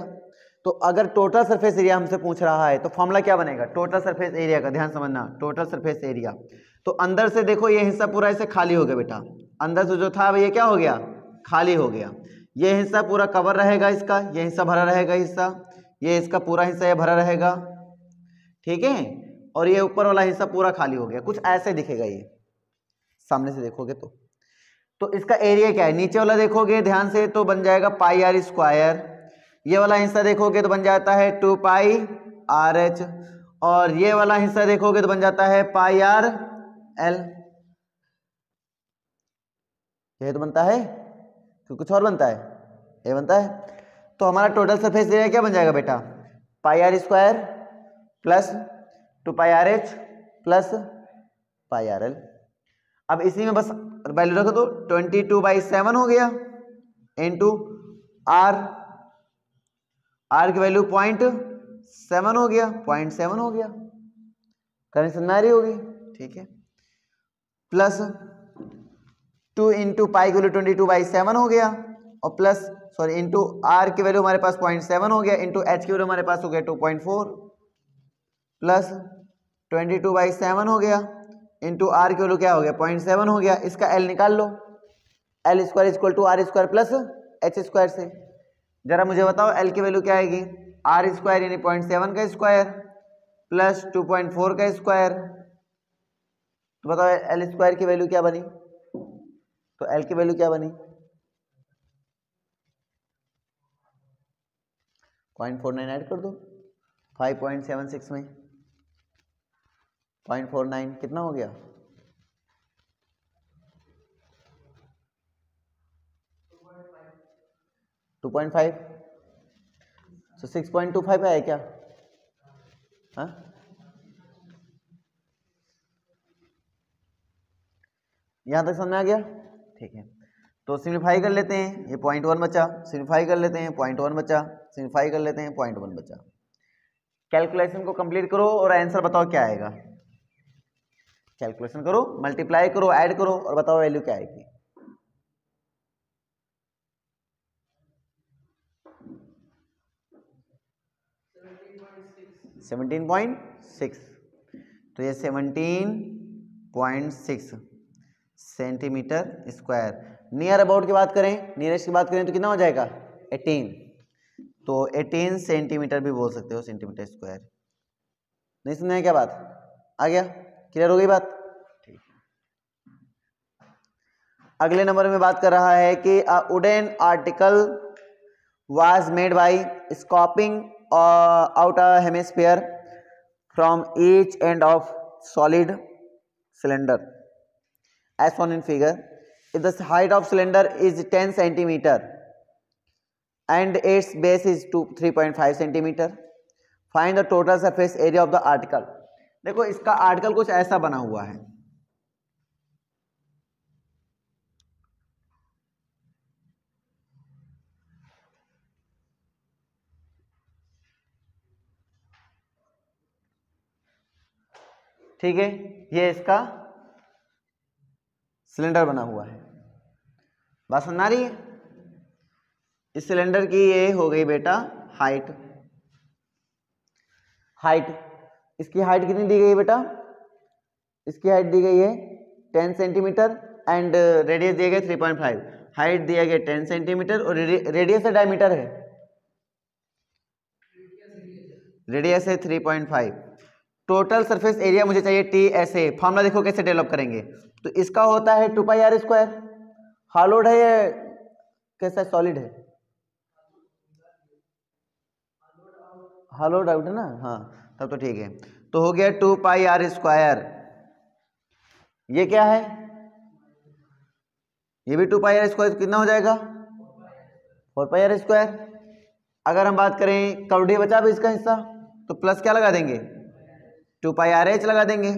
तो अगर टोटल सरफेस एरिया हमसे पूछ रहा है तो फॉर्मूला क्या बनेगा, टोटल सरफेस एरिया का, ध्यान समझना, टोटल सरफेस एरिया। तो अंदर से देखो ये हिस्सा पूरा ऐसे खाली हो गया बेटा, अंदर से जो था ये क्या हो गया, खाली हो गया, ये हिस्सा पूरा कवर रहेगा इसका, ये हिस्सा भरा रहेगा, हिस्सा ये इसका पूरा हिस्सा ये भरा रहेगा, ठीक है, और ये ऊपर वाला हिस्सा पूरा खाली हो गया, कुछ ऐसे दिखेगा ये सामने से देखोगे तो इसका एरिया क्या है, नीचे वाला देखोगे ध्यान से तो बन जाएगा पाई आर स्क्वायर, ये वाला हिस्सा देखोगे तो बन जाता है 2 पाई आर एच, और ये वाला हिस्सा देखोगे तो बन जाता है पाई आर एल। ये तो बनता है, तो कुछ और बनता है, ये बनता है। तो हमारा टोटल सरफेस एरिया क्या बन जाएगा बेटा, pi are square plus 2 pi R H plus pi R L. अब इसी में बस वैल्यू रखो तो 22/7 हो गया इनटू आर, आर की वैल्यू 0.7 हो गया, 0.7 हो गया, कनेक्शन में आ रही होगी, ठीक है, प्लस 2 इंटू पाई की वैल्यू 22/7 हो गया, और प्लस सॉरी इंटू आर की वैल्यू हमारे पास 0.7 हो गया, इंटू एच की वैल्यू हमारे पास हो गया 2.4, प्लस 22/7 हो गया, इंटू आर की वैल्यू क्या हो गया 0.7 हो गया, इसका एल निकाल लो, L square equal to are square plus H square से। जरा मुझे बताओ एल की वैल्यू क्या आएगी, आर स्क्वायर यानी 0.7 का स्क्वायर प्लस 2.4 का स्क्वायर, तो बताओ एल स्क्वायर की वैल्यू क्या बनी, तो एल की वैल्यू क्या बनी 0.49 ऐड कर दो 5.76 में 0.49 कितना हो गया 2.5, तो 6.25 है क्या, हाँ यहां तक समझ में आ गया, ठीक है। तो सिम्प्लीफाई कर लेते हैं, ये 0.1 बचा, सिम्प्लीफाई कर लेते हैं 0.1 बचा, सिम्प्लीफाई कर लेते हैं 0.1 बचा। कैलकुलेशन को कंप्लीट करो और आंसर बताओ क्या आएगा, कैलकुलेशन करो, मल्टीप्लाई करो, ऐड करो और बताओ वैल्यू क्या आएगी। 17.6, तो ये 17.6 सेंटीमीटर स्क्वायर। नियर अबाउट की बात करें, नियरेस्ट की बात करें तो कितना हो जाएगा 18, तो 18 सेंटीमीटर भी बोल सकते हो, सेंटीमीटर स्क्वायर। नहीं समझ में क्या बात आ गया, क्लियर हो गई बात? ठीक है। अगले नंबर में बात कर रहा है कि a wooden article was made by scooping out a hemisphere from each end of solid cylinder as shown in figure. If the height of cylinder is 10 centimeter and its base is 3.5 centimeter, find the total surface area of the article. देखो इसका article कुछ ऐसा बना हुआ है, ठीक है, ये इसका सिलेंडर बना हुआ है, बात समझ आ रही है? इस सिलेंडर की ये हो गई बेटा हाइट, इसकी हाइट कितनी दी गई है बेटा? इसकी हाइट दी गई है 10 सेंटीमीटर एंड रेडियस दिया गया 3.5, हाइट दिया गया 10 सेंटीमीटर और रेडियस है डायमीटर है, रेडियस है 3.5। टोटल सरफेस एरिया मुझे चाहिए TSA। फॉर्मूला देखो कैसे डेवलप करेंगे, तो इसका होता है 2πr²। हॉलोड है या कैसा सॉलिड है? हॉलोड आउट है ना, हाँ तब तो ठीक है। तो हो गया 2πr²। ये क्या है? ये भी 2πr², कितना हो जाएगा? 4πr²। अगर हम बात करें कवडी बचा भी इसका हिस्सा, तो प्लस क्या लगा देंगे? 2πrh लगा देंगे।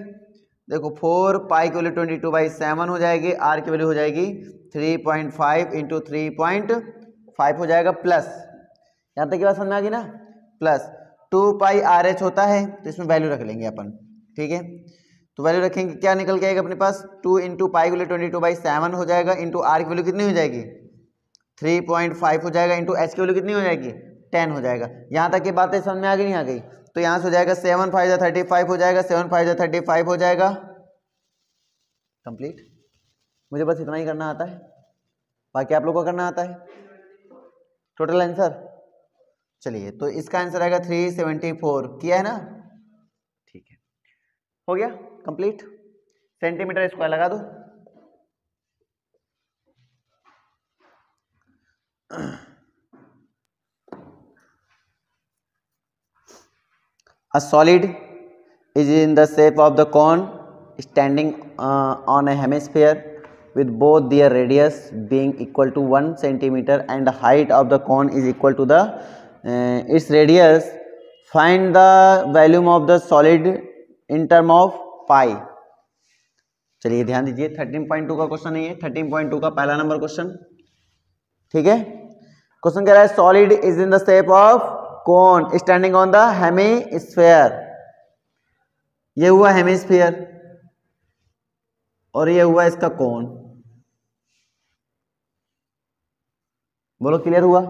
देखो 4π की वैल्यू 22/7 हो जाएगी, r की वैल्यू हो जाएगी 3.5 इंटू 3.5 हो जाएगा प्लस, यहाँ तक की बात समझ में आ गई ना? प्लस 2πrh होता है, तो इसमें वैल्यू रख लेंगे अपन, ठीक है। तो वैल्यू रखेंगे, क्या निकल के आएगा अपने पास? 2 इंटू पाई की वैल्यू 22/7 हो जाएगा, इंटू r की वैल्यू कितनी हो जाएगी? 3.5 हो जाएगा, इंटू h की वैल्यू कितनी हो जाएगी? 10 हो जाएगा। यहाँ तक की बातें समझ में आ गई नहीं आ गई? तो यहाँ से हो जाएगा 7 5 35 हो जाएगा, 7 5 35 हो जाएगा, कंप्लीट। मुझे बस इतना ही करना आता है, बाकी आप लोगों को करना आता है। टोटल आंसर चलिए, तो इसका आंसर आएगा 374, किया है ना? ठीक है, हो गया कंप्लीट। सेंटीमीटर स्क्वायर लगा दो। A solid is in the shape of the cone standing on a hemisphere with both their radius being equal to 1 centimeter and the height of the cone is equal to the its radius. Find the volume of the solid in term of pi. चलिए ध्यान दीजिए, 13.2 का question है ये, 13.2 का पहला number question, ठीक है। क्वेश्चन कह रहा है solid is in the shape of cone standing on the hemisphere. ये हुआ हेमिस्फीयर और ये हुआ इसका कोन। बोलो क्लियर हुआ?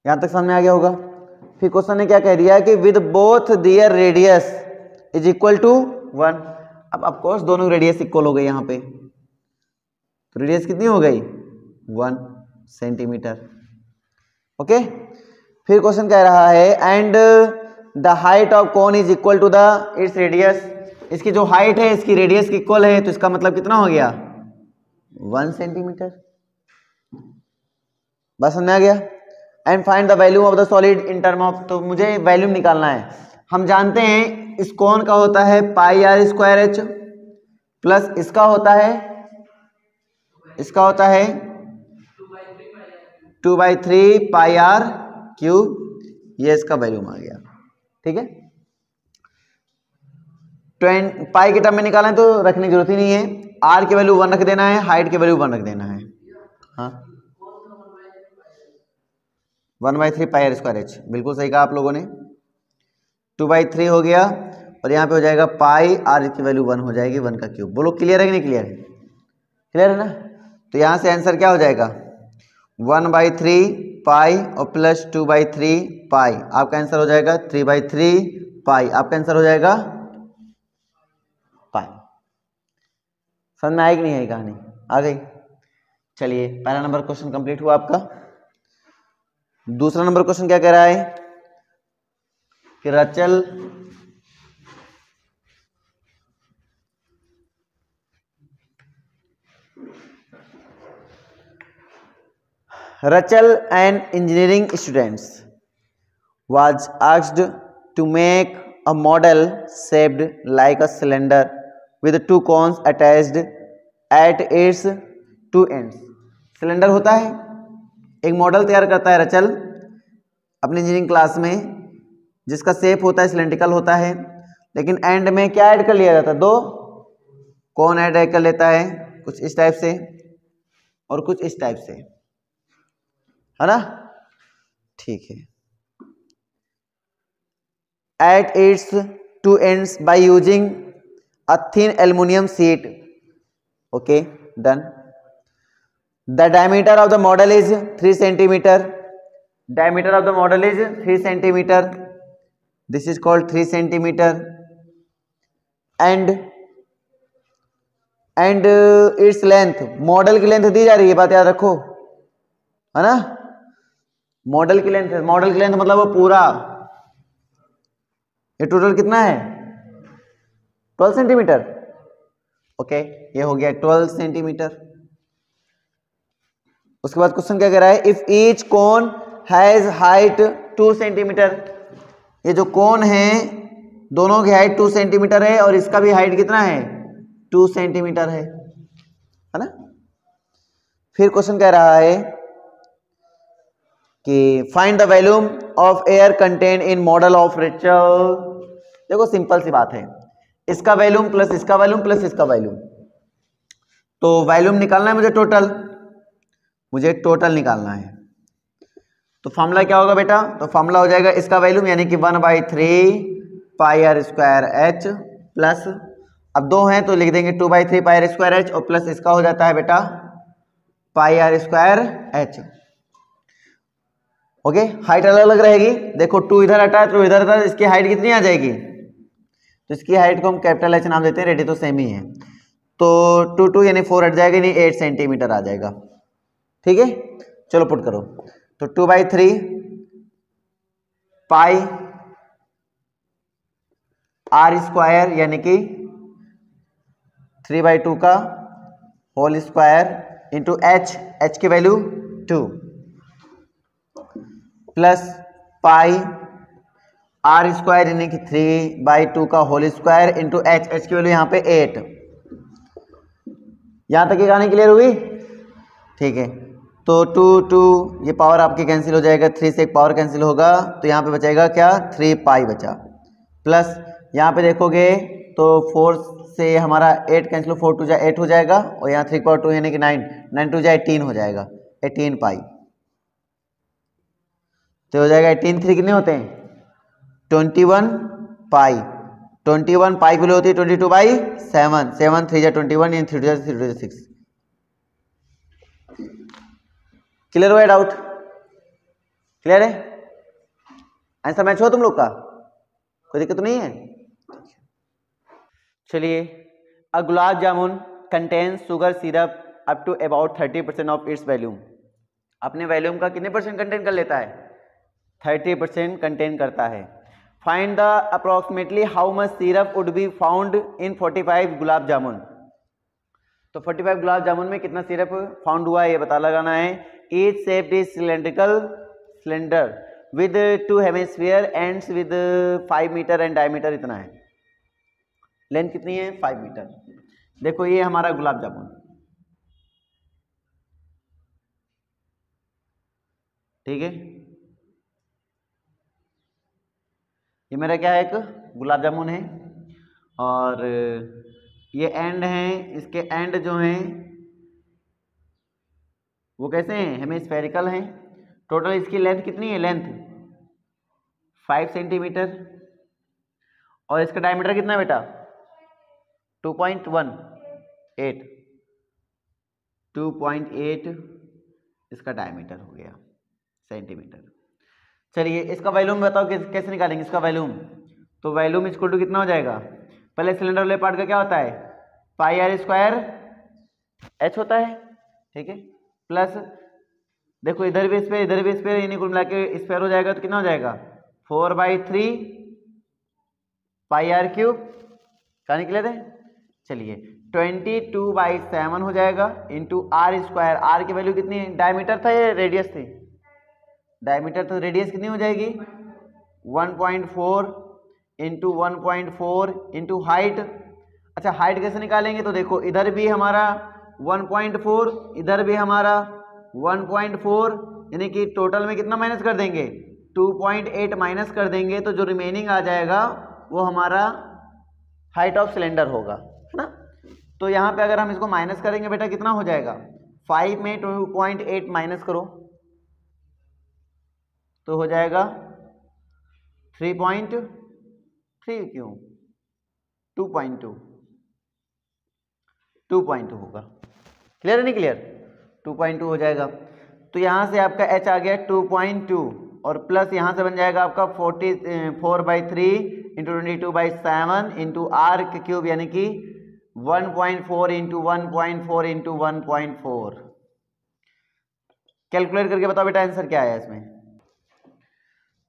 यहां तक समझ में आ गया होगा। फिर क्वेश्चन ने क्या कह दिया कि with both their radius is equal to 1। अब ऑफकोर्स दोनों रेडियस इक्वल हो गई यहाँ पे, तो रेडियस कितनी हो गई? 1 सेंटीमीटर। ओके, फिर क्वेश्चन कह रहा है and the height of cone is equal to the its radius. इसकी जो हाइट है इसकी रेडियस की इक्वल है, तो इसका मतलब कितना हो गया? 1 सेंटीमीटर। बस समझ में आ गया। And find the volume of the solid in term of, तो मुझे वैल्यूम निकालना है। हम जानते हैं इस कोन का होता है πr²h प्लस इसका होता है 2/3 πr³। ये इसका वैल्यूम आ गया, ठीक है। पाई के टर्म में निकालें तो रखने की जरूरत ही नहीं है, r की वैल्यू 1 रख देना है, हाइट की वैल्यू 1 रख देना है। हाँ 1/3 πr²h, बिल्कुल सही कहा आप लोगों ने। 2/3 हो गया और यहाँ पे हो जाएगा पाई, r की वैल्यू 1 हो जाएगी, 1 का क्यूब। बोलो क्लियर है कि नहीं क्लियर है? क्लियर है ना? तो यहाँ से आंसर क्या हो जाएगा? 1/3 पाई और प्लस 2/3 पाई, आपका आंसर हो जाएगा 3/3 पाई, आपका आंसर हो जाएगा पाई। समझ में आई कि नहीं आई कहानी? आ गई। चलिए पहला नंबर क्वेश्चन कंप्लीट हुआ आपका। दूसरा नंबर क्वेश्चन क्या कह रहा है कि रचल Rachel, an engineering student, was asked to make a model shaped like a cylinder with two cones attached at its two ends. Cylinder होता है, एक मॉडल तैयार करता है रचल अपनी इंजीनियरिंग क्लास में, जिसका शेप होता है सिलेंड्रिकल होता है, लेकिन एंड में क्या ऐड कर लिया जाता है, दो कौन ऐड कर लेता है, कुछ इस टाइप से और कुछ इस टाइप से, है ना, ठीक है। At its two ends by using a thin aluminium sheet, okay done. The diameter of the model is 3 centimetre, diameter of the model is 3 centimetre, this is called 3 centimetre, and its length, model की length दी जा रही है, बात याद रखो, है ना, model की लेंथ, मॉडल की लेंथ मतलब वो पूरा, ये टोटल कितना है 12 सेंटीमीटर, ओके ये हो गया 12 सेंटीमीटर। उसके बाद क्वेश्चन क्या कह रहा है, if each cone has height 2 centimetre, ये जो कोन है दोनों की हाइट 2 सेंटीमीटर है और इसका भी हाइट कितना है 2 सेंटीमीटर है ना। फिर क्वेश्चन कह रहा है कि find the volume of air contain in model of Rachel. देखो सिंपल सी बात है, इसका वॉल्यूम प्लस इसका वॉल्यूम प्लस इसका वॉल्यूम, तो वॉल्यूम निकालना है मुझे, टोटल निकालना है। तो फॉर्मूला क्या होगा बेटा, तो फॉर्मूला हो जाएगा इसका वॉल्यूम यानी कि 1/3 pi are square H plus, अब दो हैं तो लिख देंगे 2/3 पाई आर स्क्वायर एच, और प्लस इसका हो जाता है बेटा pi are square H, okay. Height अलग अलग रहेगी, देखो 2 इधर हटा है तो इधर था, इसकी हाइट कितनी आ जाएगी, तो इसकी हाइट को हम कैपिटल एच नाम देते हैं, रेडी तो सेम ही है, तो 2 यानी 4 हट जाएगा, यानी 8 सेंटीमीटर आ जाएगा, ठीक है। चलो पुट करो, तो 2/3 पाई आर स्क्वायर यानी कि 3/2 का होल स्क्वायर इंटू एच की value 2 plus pi are square यानी कि 3/2 का होल स्क्वायर इंटू एच की वैल्यू यहाँ पे 8। यहां तक की कहानी क्लियर हुई, ठीक है। तो 2 ये पावर आपकी कैंसिल हो जाएगा, 3 से एक पावर कैंसिल होगा, तो यहाँ पे बचेगा क्या 3 पाई बचा, प्लस यहाँ पे देखोगे तो 4 से हमारा 8 कैंसिल, 4 2 8 हो जाएगा, और यहाँ 3/2 यानी कि 9 2 18 हो जाएगा, 18 पाई, तो हो जाएगा 18 3 कितने होते हैं 21 पाई, 21 पाई की वैल्यू होती है 22/7, 7 3 21 यानी 3 2 6। क्लियर हुआ डाउट, क्लियर है, आंसर मैच हो तुम लोग का, कोई दिक्कत तो नहीं है। चलिए, a gulab jamun contains sugar syrup up to about 30% of its volume, अपने वॉल्यूम का कितने परसेंट कंटेन कर लेता है 30% कंटेन करता है। Find the approximately how much syrup would be found in 45 gulab jamun, तो 45 गुलाब जामुन में कितना सिरप फाउंड हुआ है ये पता लगाना है। Each shape is cylindrical cylinder with 2 hemisphere ends with 5 metre and diameter इतना है, लेंथ कितनी है 5 मीटर। देखो ये हमारा गुलाब जामुन, ठीक है, ये मेरा क्या है एक गुलाब जामुन है, और ये एंड हैं, इसके एंड जो हैं वो कैसे हैं हेमिस्फेरिकल हैं। टोटल इसकी लेंथ कितनी है, लेंथ 5 सेंटीमीटर, और इसका डायमीटर कितना है बेटा 2.18, 2.8 इसका डायमीटर हो गया सेंटीमीटर। चलिए इसका वॉल्यूम बताओ कैसे निकालेंगे इसका वॉल्यूम, तो वॉल्यूम इक्वल टू कितना हो जाएगा, पहले सिलेंडर वाले पार्ट का क्या होता है पाई आर स्क्वायर एच होता है, ठीक है, प्लस देखो इधर भी स्पेयर इधर भी स्पेयर, यानी कुल मिला के स्पेयर हो जाएगा, तो कितना हो जाएगा 4/3 पाई आर क्यूब, कहानी क्लियर है। चलिए 22/7 हो जाएगा इंटू आर स्क्वायर। आर की वैल्यू कितनी है? डायमीटर था या रेडियस थी? डायमीटर, तो रेडियस कितनी हो जाएगी? 1.4 इंटू 1.4 इंटू हाइट। अच्छा, हाइट कैसे निकालेंगे? तो देखो इधर भी हमारा 1.4, इधर भी हमारा 1.4, यानी कि टोटल में कितना माइनस कर देंगे? 2.8 माइनस कर देंगे, तो जो रिमेनिंग आ जाएगा वो हमारा हाइट ऑफ सिलेंडर होगा, है ना। तो यहाँ पे अगर हम इसको माइनस करेंगे बेटा कितना हो जाएगा? 5 में 2.8 माइनस करो तो हो जाएगा 3.3, क्यों 2.2, 2.2 होगा। क्लियर है नहीं क्लियर? 2.2 हो जाएगा। तो यहाँ से आपका h आ गया 2.2 और प्लस यहाँ से बन जाएगा आपका 44/3 इंटू 22/7 इंटू आर के क्यूब, यानी कि 1.4 इंटू 1.4 इंटू 1.4। कैलकुलेट करके बताओ बेटा आंसर क्या आया इसमें।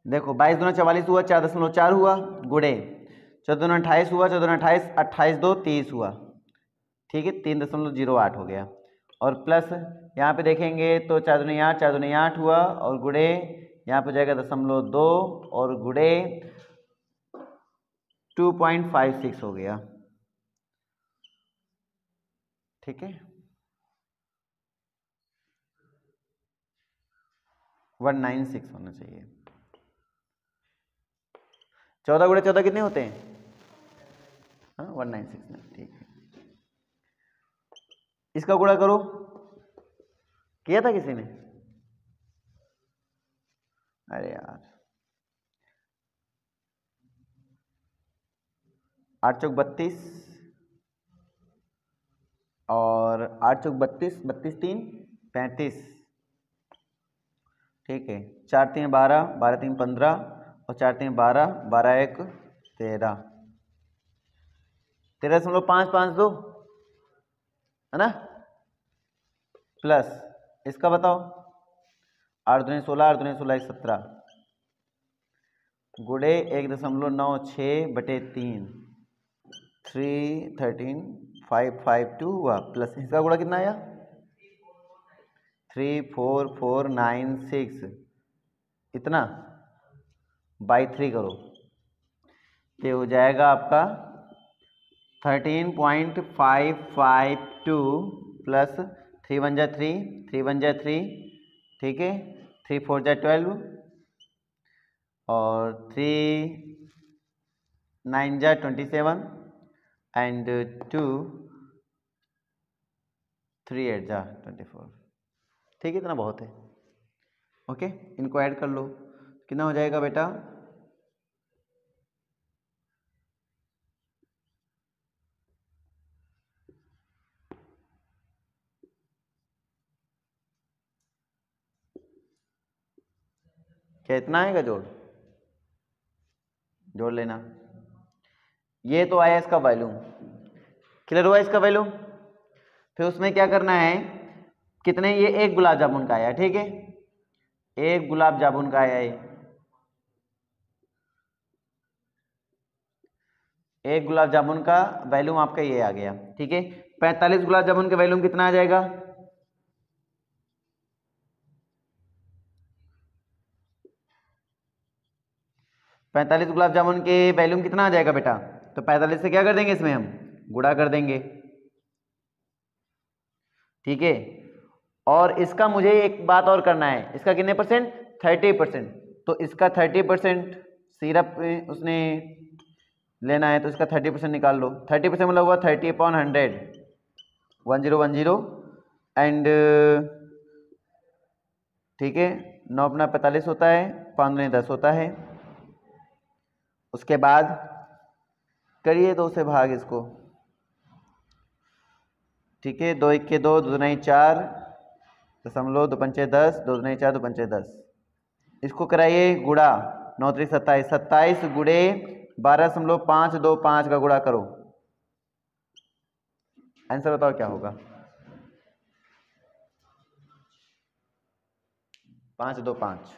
देखो 22 दूना 44 हुआ, 4.4 हुआ, गुड़े 14 दूना 28 हुआ, 14 दूना 28, 28 2 30 हुआ, ठीक है, 3.08 हो गया। और प्लस यहाँ पे देखेंगे तो 4 दूनी 8, 4 दूनी 8 हुआ, और गुड़े यहाँ पे जाएगा 0.2 और गुड़े 2.56 हो गया, ठीक है। 196 होना चाहिए। 14 गुड़े 14 कितने होते हैं? हाँ 196 में, ठीक है। इसका गुणा करो, किया था किसी ने? अरे यार, 8 चौक 32 और 8 चौक 32, 32 3 35, ठीक है। 4 3 12, 12 3 15 और 4 3 12, 12 1 13, 13.552 है ना। प्लस इसका बताओ 8 दूनी 16, 8 दूनी 16 17, गुड़े 1.96/3, 313,552 हुआ, प्लस इसका गुणा कितना आया? 34496, इतना बाई 3 करो तो हो जाएगा आपका 13.552 प्लस 3 1 जा 3, 3 1 जा 3, ठीक है, 3 4 जा 12 और 3 9 जा 27 एंड 2 3 8 जा 24, ठीक है, इतना बहुत है। ओके, इनको ऐड कर लो, कितना हो जाएगा बेटा? क्या इतना आएगा? जोड़ लेना। ये तो आया इसका वैल्यू, क्लियर हुआ इसका वैल्यू। फिर उसमें क्या करना है, कितने, ये एक गुलाब जामुन का आया, ठीक है, एक गुलाब जामुन का आया, ये एक गुलाब जामुन का वैल्यूम आपका ये आ गया, ठीक है। 45 गुलाब जामुन का वैल्यूम कितना आ जाएगा? 45 गुलाब जामुन के वैल्यूम कितना आ जाएगा बेटा? तो 45 से क्या कर देंगे, इसमें हम गुणा कर देंगे, ठीक है। और इसका मुझे एक बात और करना है, इसका कितने परसेंट? 30%। तो इसका 30% सिरप उसने लेना है, तो इसका 30% निकाल लो। 30% मतलब हुआ 30/100, 1010 एंड, ठीक है, 9 अपना 45 होता है, 5 में 10 होता है। उसके बाद करिए 2 से भाग इसको, ठीक है, 2 1 के 2, 2 दूनी 4, 2 पंचे 10, 2 दूनी 4, 2 पंचे 10। इसको कराइए गुड़ा, 9 3 27, 27 गुड़े 12.525 का गुड़ा करो, आंसर बताओ क्या होगा? 525।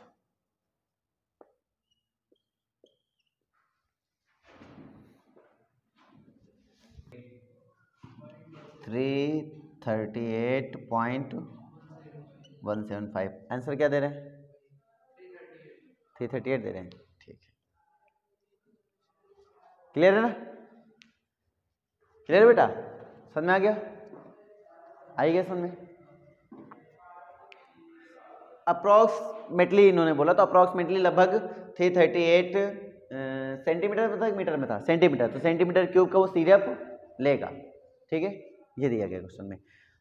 338.175। आंसर क्या दे रहे हैं? 338 दे रहे हैं। ठीक है, क्लियर है ना? क्लियर बेटा, समझ में आ गया? आई गया समझ में? अप्रॉक्सीमेटली इन्होंने बोला, तो अप्रॉक्सीमेटली लगभग 338 सेंटीमीटर में था, मीटर में था, सेंटीमीटर, तो सेंटीमीटर क्यूब का वो सिरप लेगा। ठीक है, ये दिया गया क्वेश्चन में।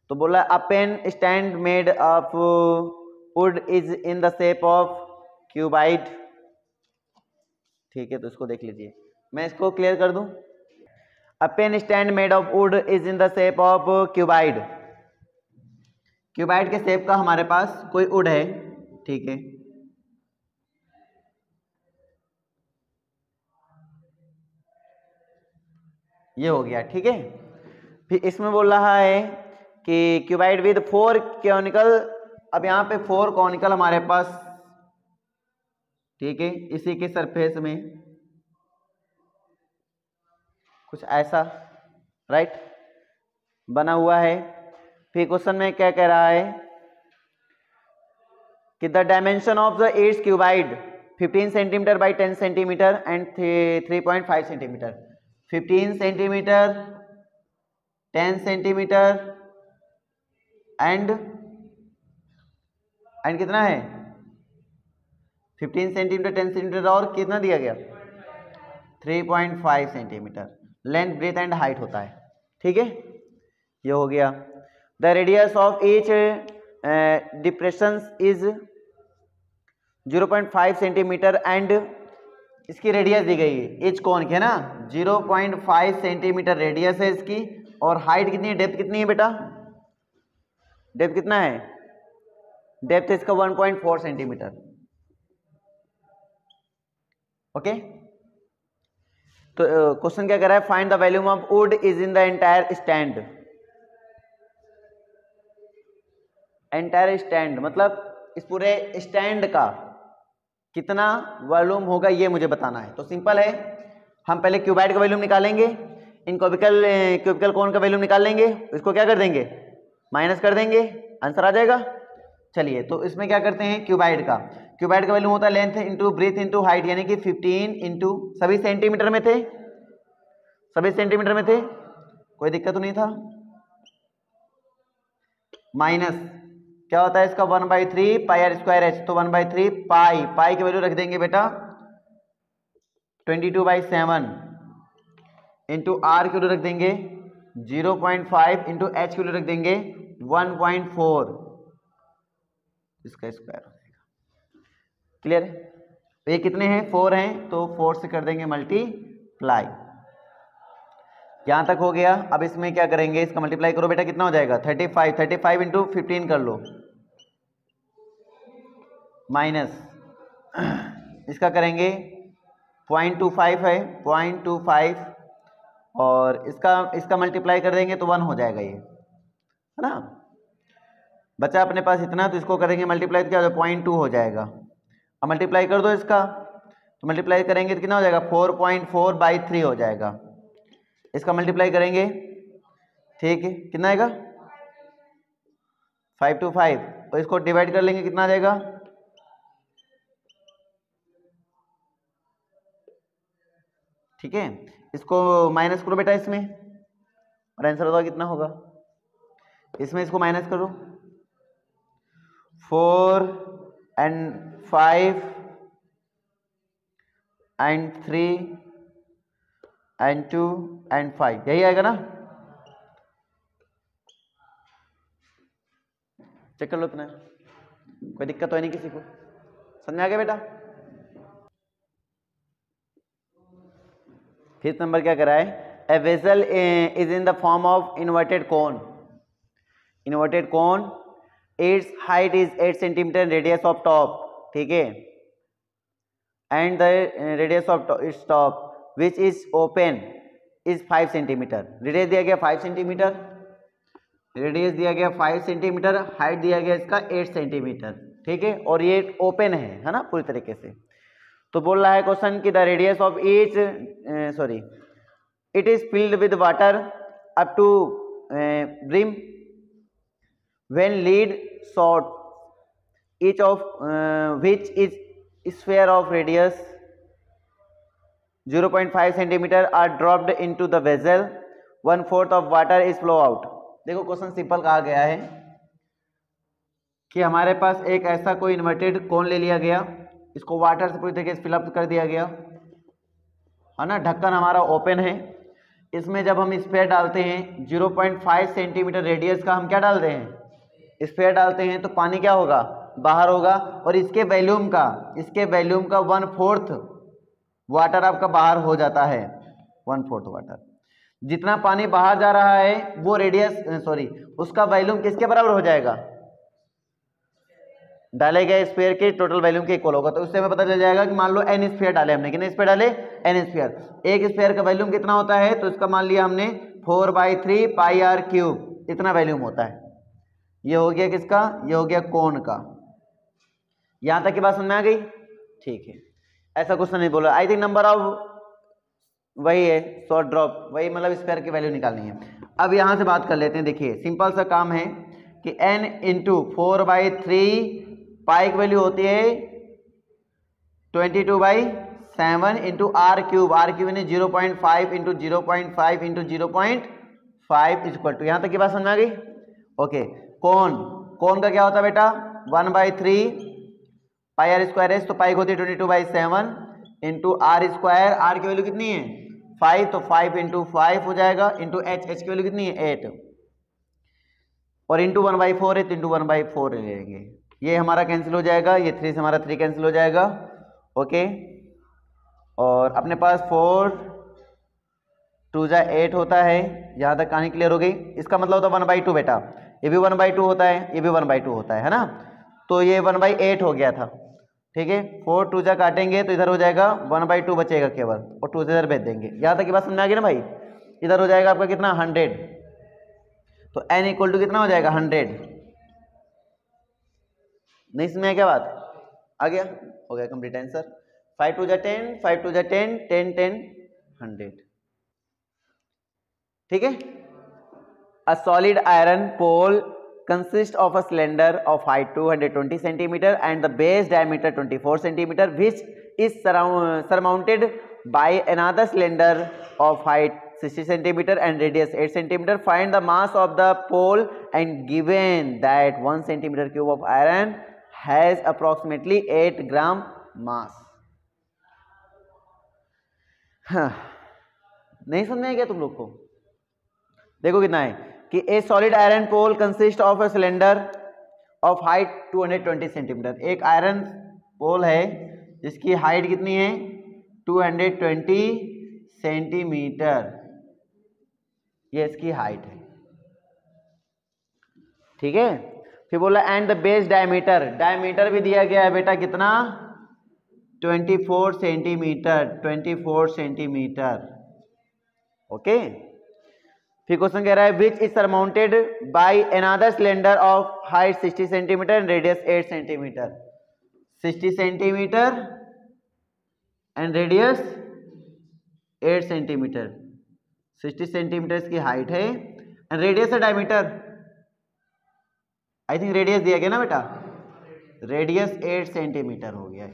तो बोला a pen stand made of wood is in the shape of cuboid. ठीक है, तो इसको देख लीजिए, मैं इसको क्लियर कर दूं। A pen stand made of wood is in the shape of cuboid. Cuboid के शेप का हमारे पास कोई वुड है। ठीक है, ये हो गया। ठीक है, फिर इसमें बोल रहा है कि क्यूबाइड विद 4 कॉनिकल। अब यहाँ पे 4 कॉनिकल हमारे पास, ठीक है, इसी के सरफेस में कुछ ऐसा राइट बना हुआ है। फिर क्वेश्चन में क्या कह रहा है कि the dimension of the its cuboid 15 centimetre by 10 centimetre and 3.5 centimetre. 15 centimetre, 10 centimetre and कितना है? 15 सेंटीमीटर, 10 सेंटीमीटर और कितना दिया गया? 3.5 centimetre. Length, breadth and height होता है। ठीक है, ये हो गया। The radius of each depression is 0.5 centimetre and इसकी रेडियस दी गई है ईच कोन की, है ना? 0.5 सेंटीमीटर रेडियस है इसकी, और हाइट कितनी है, डेप्थ कितनी है बेटा? डेप्थ कितना है? डेप्थ इसका 1.4 सेंटीमीटर। ओके, तो क्वेश्चन क्या कर रहा है? Find the volume of wood is in the entire stand. Entire stand मतलब इस पूरे स्टैंड का कितना वॉल्यूम होगा, ये मुझे बताना है। तो सिंपल है, हम पहले क्यूबाइड का वॉल्यूम निकालेंगे, इन क्यूबिकल कोन का वॉल्यूम निकाल लेंगे, इसको क्या कर देंगे? माइनस कर देंगे, आंसर आ जाएगा। चलिए, तो इसमें क्या करते हैं? क्यूबाइड का वॉल्यूम होता है length into breadth into height, यानी कि 15 इंटू, सभी सेंटीमीटर में थे, सभी सेंटीमीटर में थे, कोई दिक्कत तो नहीं था। माइनस क्या होता है इसका? 1/3 पाई आर स्क्वायर एच, तो 1/3 पाई, पाई की वैल्यू रख देंगे बेटा 22/7 इंटू आर की वैल्यू रख देंगे 0.5 इंटू एच की वैल्यू रख देंगे 1.4, इसका स्क्वायर हो जाएगा। क्लियर है? तो ये कितने हैं? 4 हैं, तो 4 से कर देंगे मल्टीप्लाई। यहां तक हो गया। अब इसमें क्या करेंगे? इसका मल्टीप्लाई करो बेटा, कितना हो जाएगा? 35 इंटू 15 कर लो, माइनस इसका करेंगे 0.25 है, 0.25, और इसका मल्टीप्लाई कर देंगे तो 1 हो जाएगा, ये है ना? बचा अपने पास इतना, तो इसको करेंगे मल्टीप्लाई तो क्या हो जाएगा? 0.2 हो जाएगा। अब मल्टीप्लाई कर दो इसका, तो मल्टीप्लाई करेंगे तो कितना हो जाएगा? 4.4/3 हो जाएगा। इसका मल्टीप्लाई करेंगे, ठीक है, कितना आएगा? 5 to 5, और इसको डिवाइड कर लेंगे, कितना आ जाएगा? ठीक है, इसको माइनस करो बेटा इसमें, और आंसर होगा कितना होगा? इसमें इसको माइनस करो, 4 and 5 and 3 and 2 and 5, यही आएगा ना? चेक कर लो इतना, कोई दिक्कत तो है नहीं किसी को? समझ में आ गया बेटा? फिफ्थ नंबर क्या करा है? A vessel is in the form of inverted cone. Inverted cone, it's height is 8 centimetre, radius of top, ठीक है, and the radius of its top which is open is 5 centimetre. Radius दिया गया 5 centimetre, radius दिया गया 5 centimetre, height दिया गया इसका 8 centimetre, ठीक है, और ये ओपन है ना पूरी तरीके से। तो बोल रहा है क्वेश्चन की the radius of each it is filled with water up to brim when lead shot each of which is sphere of radius 0.5 centimeter are dropped into the vessel, 1/4 of water is flow out. देखो question simple कहा गया है कि हमारे पास एक ऐसा कोई inverted कोन ले लिया गया, इसको वाटर से पूरी तरीके से फिलअप कर दिया गया है ना, ढक्कन हमारा ओपन है, इसमें जब हम स्फेयर डालते हैं 0.5 सेंटीमीटर रेडियस का हम क्या डालते हैं, स्फेयर डालते हैं, तो पानी क्या होगा, बाहर होगा, और इसके वॉल्यूम का 1/4 वाटर आपका बाहर हो जाता है, 1/4 वाटर। जितना पानी बाहर जा रहा है वो रेडियस उसका वॉल्यूम किसके बराबर हो जाएगा, डाले गए स्फीयर के टोटल वॉल्यूम के इक्वल होगा। तो उससे हमें पता चल जाएगा कि मान लो n स्फीयर डाले हमने, कितने स्फीयर डाले, n स्फीयर, एक स्फीयर का वॉल्यूम कितना होता है, तो इसका मान लिया हमने 4/3 पाई r क्यूब, इतना वॉल्यूम होता है। ये हो गया किसका, ये हो गया कोन का। यहां तक की बात समझ में आ गई, ठीक है, ऐसा क्वेश्चन नहीं बोला। आई थिंक नंबर ऑफ वही है, शॉर्ट ड्रॉप, वही मतलब स्फीयर की वैल्यू निकालनी है। अब यहां से बात कर लेते हैं, देखिए सिंपल सा काम है कि n इंटू 4/3 पाई की वैल्यू होती है 22/7 इंटू आर क्यूब यानी 0.5 into 0.5 into 0.5 is equal to, यहां तक की बात समझ में आ गई, ओके। कोन का क्या होता है बेटा, 1/3 पाई आर स्क्वायर एस, तो पाई होती है 22/7 इंटू आर स्क्वायर, आर की वैल्यू कितनी है 5, तो 5 इंटू 5 हो जाएगा, इंटू एच की वैल्यू कितनी है 8, और इंटू 1/4 है, तो इंटू 1/4 ले लेंगे, ये हमारा कैंसिल हो जाएगा, ये 3 से हमारा 3 कैंसिल हो जाएगा, ओके। और अपने पास 4 2 जा 8 होता है, यहां तक कहानी क्लियर हो गई। इसका मतलब होता है 1/2 बेटा, ये भी 1/2 होता है, ये भी 1/2 होता है ना, तो ये 1/8 हो गया था, ठीक है। 4 2 जा काटेंगे तो इधर हो जाएगा 1/2 बचेगा केवल, और 2 से इधर भेज देंगे, यहां तक की बात समझ आ गई ना भाई। इधर हो जाएगा आपका कितना 100, तो n इक्वल टू कितना हो जाएगा 100, नहीं समझ में क्या बात, आ गया, हो गया कंप्लीट आंसर। 5 2 जा 10, 5 2 जा 10, 10 10 100, ठीक है। A solid iron pole consist of a cylinder of height 220 centimeter and the base diameter 24 centimeter, which is surmounted by another cylinder of height 60 centimeter and radius 8 centimeter. Find the mass of the pole and given that 1 centimeter cube of iron has approximately 8 gram mass. हाँ, नहीं समझ में क्या तुम लोग को, देखो कितना है कि a solid iron pole consist of a cylinder of height 220 centimetre, एक आयरन पोल है जिसकी हाइट कितनी है 220 सेंटीमीटर, ये इसकी हाइट है, ठीक है। फिर बोला and the base diameter, diameter भी दिया गया है बेटा कितना 24 सेंटीमीटर, 24 सेंटीमीटर, ओके। फिर क्वेश्चन कह रहा है which is surmounted by another cylinder of height 60 centimetre and radius 8 centimetre, 60 centimetre and radius 8 centimetre, 60 centimetre इसकी हाइट है एंड रेडियस है डायमीटर, आई थिंक रेडियस दिया गया ना बेटा, रेडियस 8 सेंटीमीटर हो गया है,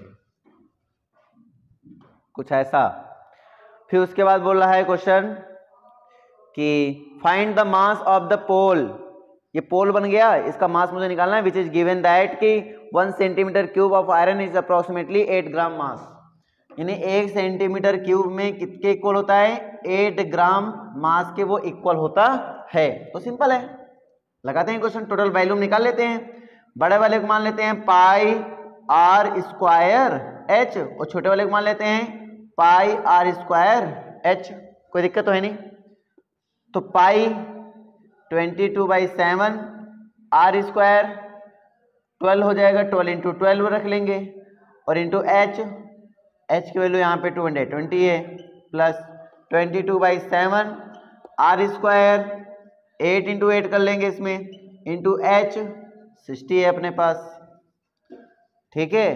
कुछ ऐसा। फिर उसके बाद बोल रहा है क्वेश्चन कि find the mass of the pole, ये पोल बन गया, इसका मास मुझे निकालना है, विच इज गिवन दैट कि 1 centimetre cube of iron is approximately 8 ग्राम मास, यानी 1 सेंटीमीटर क्यूब में कितने इक्वल होता है 8 ग्राम मास के वो इक्वल होता है। तो सिंपल है, लगाते हैं क्वेश्चन, टोटल वॉल्यूम निकाल लेते हैं, बड़े वाले को मान लेते हैं पाई आर स्क्वायर एच, और छोटे वाले को मान लेते हैं पाई आर स्क्वायर एच, कोई दिक्कत तो है नहीं। तो पाई 22/7 आर स्क्वायर 12 हो जाएगा, 12 इंटू 12 रख लेंगे, और इंटू एच की वैल्यू यहाँ पे 220 है, प्लस 22/7 आर स्क्वायर 8 इंटू 8 कर लेंगे इसमें, इंटू एच 60 है अपने पास, ठीक है।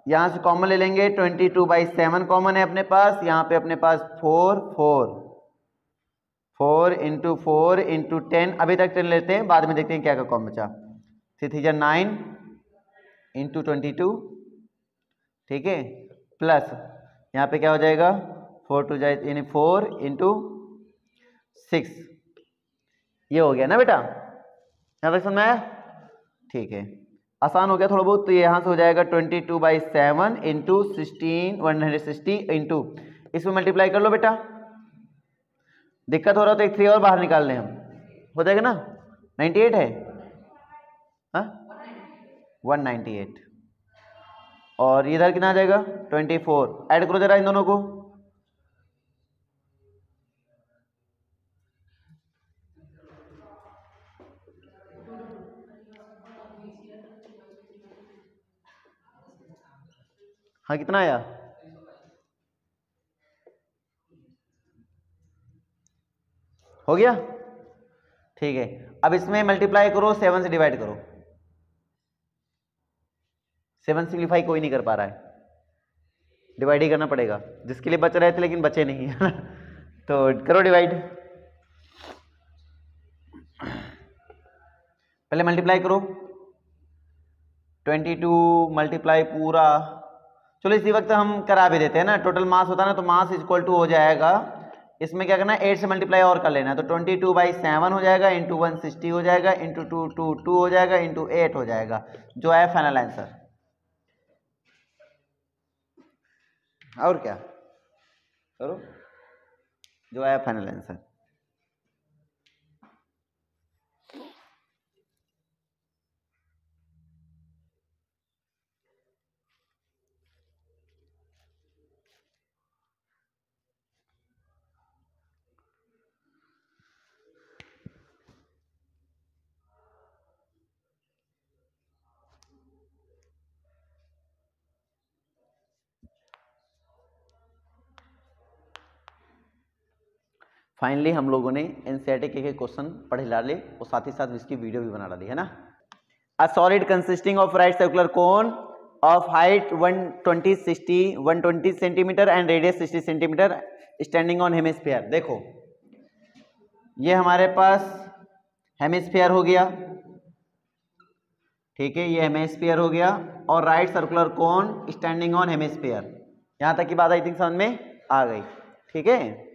यहाँ से कॉमन ले लेंगे, 22/7 कॉमन है अपने पास, यहाँ पे अपने पास 4 4 इंटू 4 इंटू 10, अभी तक 10 लेते हैं, बाद में देखते हैं क्या क्या कौन बचा। 3 9 इंटू 22, ठीक है, प्लस यहाँ पे क्या हो जाएगा 4 2 जाए यानी 4 इंटू 6, ये हो गया ना बेटा, यहाँ तक समझ में आया? ठीक है, आसान हो गया थोड़ा बहुत। तो ये यहाँ से हो जाएगा 22/7 इंटू 160 इंटू, इसमें मल्टीप्लाई कर लो बेटा। दिक्कत हो रहा तो एक 3 और बाहर निकाल लें हम, हो जाएगा ना। 98 है, हाँ 198, और इधर कितना आ जाएगा 24। ऐड करो जरा इन दोनों को, हाँ कितना आया? हो गया, ठीक है। अब इसमें मल्टीप्लाई करो, 7 से डिवाइड करो। 7 सिंप्लीफाई कोई नहीं कर पा रहा है, डिवाइड ही करना पड़ेगा। जिसके लिए बच रहे थे लेकिन बचे नहीं तो करो डिवाइड, पहले मल्टीप्लाई करो। 22 मल्टीप्लाई पूरा, चलो इसी वक्त हम करा भी देते हैं ना, टोटल मास होता है ना, तो मास इक्वल टू हो जाएगा, इसमें क्या करना है 8 से मल्टीप्लाई और कर लेना है, तो 22/7 हो जाएगा, इंटू 160 हो जाएगा, इंटू 2 हो जाएगा, इंटू 8 हो जाएगा, जो है फाइनल आंसर। और क्या करो, जो है फाइनल आंसर। फाइनली हम लोगों ने एनसीईआरटी के क्वेश्चन पढ़े डाले और साथ ही साथ इसकी वीडियो भी बना डाली है ना। A solid consisting of right circular cone of height 120 centimetre and radius 60 centimetre standing on hemisphere. देखो ये हमारे पास हेमिस्फीयर हो गया, ठीक है, ये हेमिस्फीयर हो गया, और right circular cone standing on hemisphere. यहां तक की बात आई थिंक समझ में आ गई, ठीक है।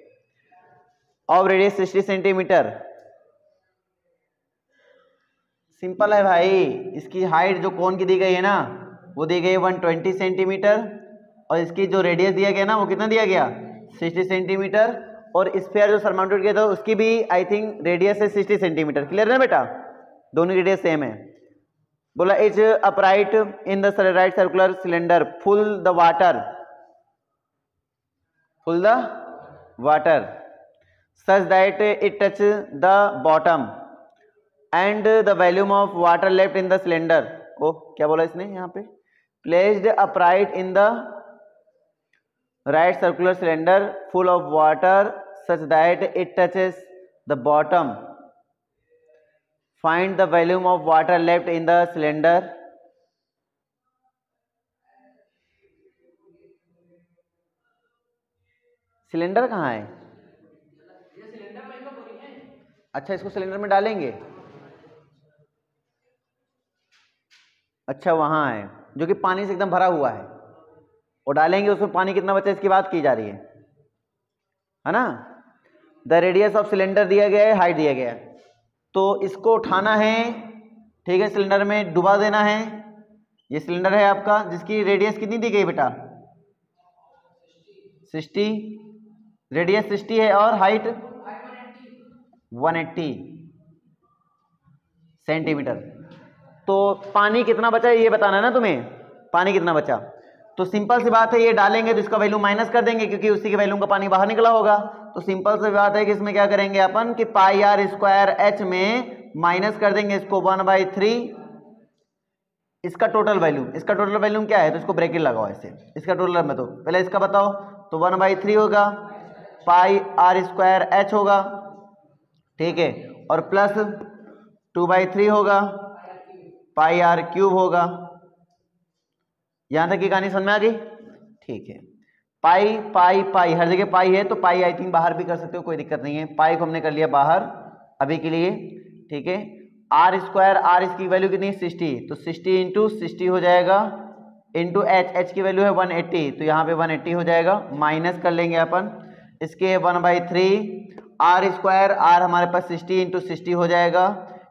ऑफ रेडियस 60 सेंटीमीटर, सिंपल है भाई, इसकी हाइट जो कोन की दी गई है ना वो दी गई 120 सेंटीमीटर, और इसकी जो रेडियस दिया गया ना वो कितना दिया गया 60 सेंटीमीटर, और स्फीयर जो सरमाउंटेड किया था उसकी भी आई थिंक रेडियस है 60 सेंटीमीटर। क्लियर है ना बेटा, दोनों रेडियस सेम है। बोला is upright in the right circular cylinder full the water such that it touch the bottom and the volume of water left in the cylinder। ओ क्या बोला इसने यहाँ पे, placed upright in the right circular cylinder full of water such that it touches the bottom, find the volume of water left in the cylinder। Cylinder कहाँ है? अच्छा इसको cylinder में डालेंगे, अच्छा वहां है जो कि पानी से एकदम भरा हुआ है, और डालेंगे उसमें पानी कितना बचा इसकी बात की जा रही है ना। द रेडियस ऑफ सिलेंडर दिया गया है, हाइट दिया गया है, तो इसको उठाना है, ठीक है, सिलेंडर में डुबा देना है। ये सिलेंडर है आपका जिसकी रेडियस कितनी दी गई बेटा 60, रेडियस 60 है और हाइट 180 सेंटीमीटर। तो पानी कितना बचा ये बताना है ना तुम्हें, पानी कितना बचा। तो सिंपल सी बात है, ये डालेंगे तो इसका वैल्यू माइनस कर देंगे क्योंकि उसी के वैल्यू का पानी बाहर निकला होगा। तो सिंपल सी बात है कि इसमें क्या करेंगे अपन कि पाई आर स्क्वायर एच में माइनस कर देंगे इसको 1/3, इसका टोटल वैल्यू, इसका टोटल वैल्यू क्या है, तो इसको ब्रैकेट लगाओ ऐसे, इसका टोटल में तो पहले इसका बताओ, तो 1/3 होगा, पाई आर स्क्वायर एच होगा, ठीक है, और प्लस 2/3 होगा, पाई आर क्यूब होगा। यहां तक की कहानी समझ में आ गई, ठीक है। पाई पाई पाई, हर जगह पाई है तो पाई आई थिंक बाहर भी कर सकते हो, कोई दिक्कत नहीं है। पाई को हमने कर लिया बाहर अभी के लिए, ठीक है। आर स्क्वायर, आर इसकी वैल्यू कितनी है 60, तो 60 इंटू 60 हो जाएगा, इंटू एच, एच की वैल्यू है 180, तो यहाँ पे 180 हो जाएगा, माइनस कर लेंगे अपन इसके 1/3 आर स्क्वायर, आर हमारे पास 60 इंटू 60 हो जाएगा,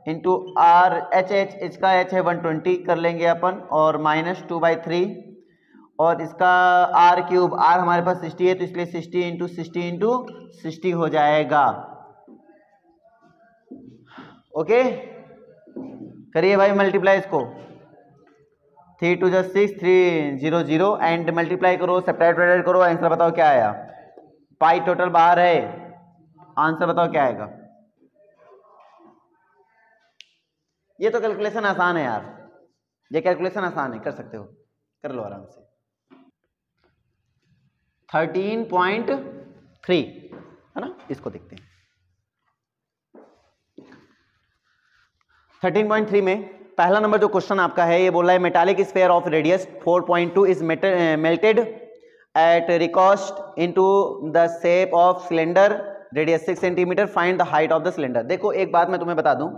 इंटू आर एच, एच इसका एच है 120 कर लेंगे अपन, और माइनस 2/3, और इसका आर क्यूब, आर हमारे पास 60 है तो इसलिए 60 इंटू 60 इंटू 60 हो जाएगा। ओके, करिए भाई मल्टीप्लाई इसको, 3 2 जा 6, 3 0 0 एंड मल्टीप्लाई करो, सेपरेट करो, आंसर बताओ क्या आया। पाई टोटल बाहर है, आंसर बताओ क्या आएगा। ये तो कैलकुलेशन आसान है यार, ये कैलकुलेशन आसान है, कर सकते हो, कर लो आराम से। 13.3 है ना, इसको देखते हैं। 13.3 में पहला नंबर जो क्वेश्चन आपका है, ये बोल रहा है metallic sphere of radius 4.2 is melted at recast into the shape of cylinder radius 6 centimetre, find the height of the cylinder. देखो एक बात मैं तुम्हें बता दूं,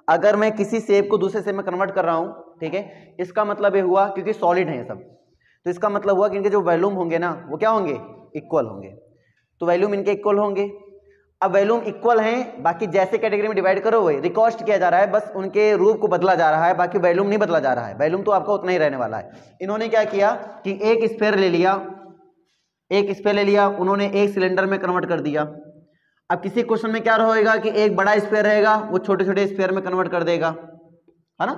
अगर मैं किसी शेप को दूसरे शेप में कन्वर्ट कर रहा हूं, ठीक है, इसका मतलब ये हुआ, क्योंकि सॉलिड है ये सब, तो इसका मतलब हुआ कि इनके जो वॉल्यूम होंगे ना वो क्या होंगे, इक्वल होंगे, तो वॉल्यूम इनके इक्वल होंगे। अब वॉल्यूम इक्वल हैं, बाकी जैसे कैटेगरी में डिवाइड करो वही रिकॉस्ट किया जा रहा है, बस उनके रूप को बदला जा रहा है, बाकी वॉल्यूम नहीं बदला जा रहा है, वॉल्यूम तो आपका उतना ही रहने वाला है। इन्होंने क्या किया कि एक स्फीयर ले लिया, एक स्फीयर ले लिया उन्होंने, एक सिलेंडर में कन्वर्ट कर दिया। अब किसी क्वेश्चन में क्या रहेगा कि एक बड़ा स्फीयर रहेगा, वो छोटे छोटे स्फीयर में कन्वर्ट कर देगा, है ना,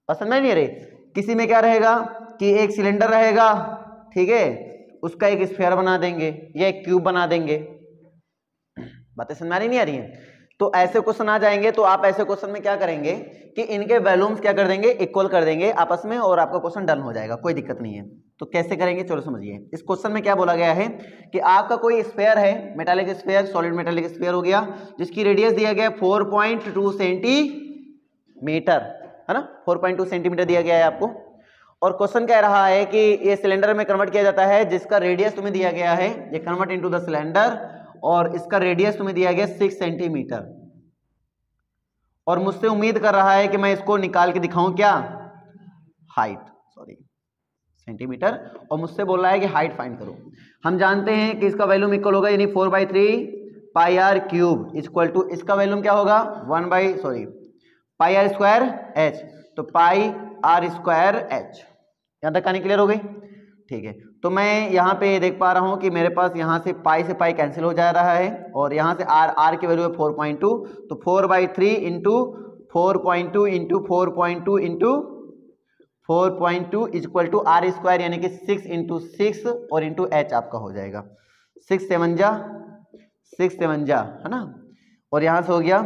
पसंद में नहीं रहे। किसी में क्या रहेगा कि एक सिलेंडर रहेगा, ठीक है, उसका एक स्फीयर बना देंगे या एक क्यूब बना देंगे। बातें समझ नहीं आ रही हैं? तो ऐसे क्वेश्चन आ जाएंगे, तो आप ऐसे क्वेश्चन में क्या करेंगे कि इनके वॉल्यूम्स क्या कर देंगे, इक्वल कर देंगे आपस में, और आपका क्वेश्चन डन हो जाएगा, कोई दिक्कत नहीं है। तो कैसे करेंगे चलो समझिए। इस क्वेश्चन में क्या बोला गया है कि आपका कोई स्फीयर है, metallic sphere, solid metallic sphere हो गया, जिसकी रेडियस दिया गया 4.2 सेंटीमीटर, है ना, 4.2 सेंटीमीटर दिया गया है आपको। और क्वेश्चन कह रहा है कि ये सिलेंडर में कन्वर्ट किया जाता है, जिसका रेडियस तुम्हें दिया गया है, ये कन्वर्ट इनटू द सिलेंडर, और इसका रेडियस तुम्हें दिया गया 6 सेंटीमीटर, और मुझसे उम्मीद कर रहा है कि मैं इसको निकाल के दिखाऊं क्या, हाइट, सॉरी सेंटीमीटर, और मुझसे बोल रहा है कि हाइट फाइंड करो। हम जानते हैं कि इसका वैल्यूम इक्वल होगा, यानी 4/3 पाई आर क्यूब इक्वल टू, इसका वैल्यूम क्या होगा पाई आर स्क्वायर एच, तो पाई आर स्क्वायर एच। यहां तक कहानी क्लियर हो गई, ठीक है। तो मैं यहाँ पे देख पा रहा हूँ कि मेरे पास यहाँ से पाई कैंसिल हो जा रहा है, और यहाँ से आर की वैल्यू है 4.2, तो 4/3 into 4.2 into 4.2 into 4.2 equal to are square, यानी कि 6 इंटू 6 और इंटू एच आपका हो जाएगा, 6 7 जा, है ना, और यहाँ से हो गया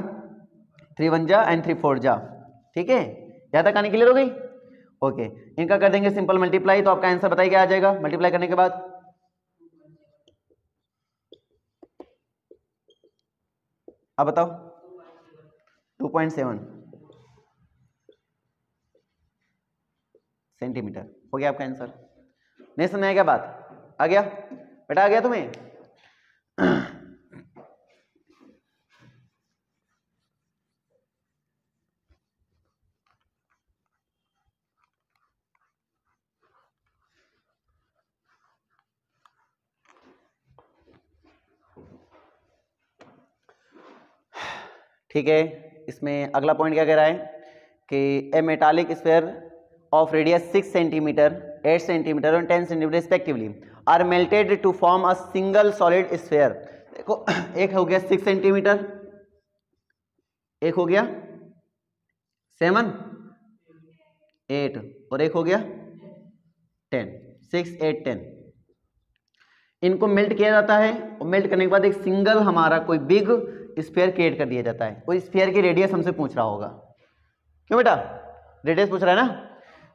3 1 जा एंड 3 4 जा, ठीक है। यहाँ तक कहानी क्लियर हो गई, ओके। इनका कर देंगे सिंपल मल्टीप्लाई, तो आपका आंसर बताइए क्या आ जाएगा मल्टीप्लाई करने के बाद। अब बताओ 2.7 सेंटीमीटर हो गया आपका आंसर। नहीं समझ में आया क्या बात, आ गया बेटा, आ गया तुम्हें? ठीक है, इसमें अगला पॉइंट क्या कह रहा है कि a metallic sphere of radius 6 centimetre, 8 centimetre और 10 centimetre respectively are melted to form a single solid sphere. देखो एक हो गया 6 सेंटीमीटर, एक हो गया 7 8, और एक हो गया 10, 6 8 10। इनको मेल्ट किया जाता है, और मेल्ट करने के बाद एक सिंगल हमारा कोई बिग स्फीयर क्रिएट कर दिया जाता है। कोई स्फीयर की रेडियस हमसे पूछ रहा होगा, क्यों बेटा, रेडियस पूछ रहा है ना।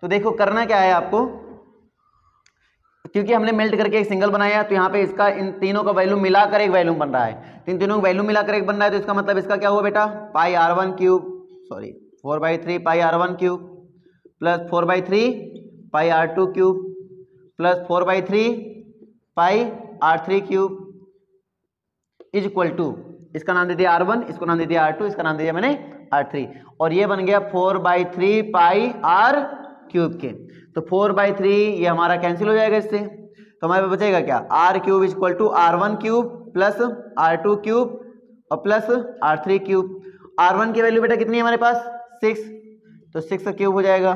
तो देखो करना क्या है आपको, क्योंकि हमने मेल्ट करके एक सिंगल बनाया, तो यहाँ पे इसका इन तीनों का वैल्यू मिलाकर एक वैल्यूम बन रहा है, इन तीनों का वैल्यू मिलाकर एक बन रहा है, तो इसका मतलब इसका क्या हुआ बेटा, pi r1 cube, sorry 4/3 pi r1 cube plus 4/3 pi r2 cube plus 4/3 pi r3 cube is equal to, इसका नाम दे दिया r1, इसको नाम दे दिया r2, इसका नाम दे दिया मैंने r3, और ये बन गया 4/3 पाई r क्यूब के। तो 4/3 ये हमारा कैंसिल हो जाएगा इससे, तो हमारे पास बचेगा क्या, r cube is equal to r1 cube plus r2 cube और प्लस r3 क्यूब। r1 की वैल्यू बेटा कितनी है हमारे पास 6, तो 6 का क्यूब हो जाएगा,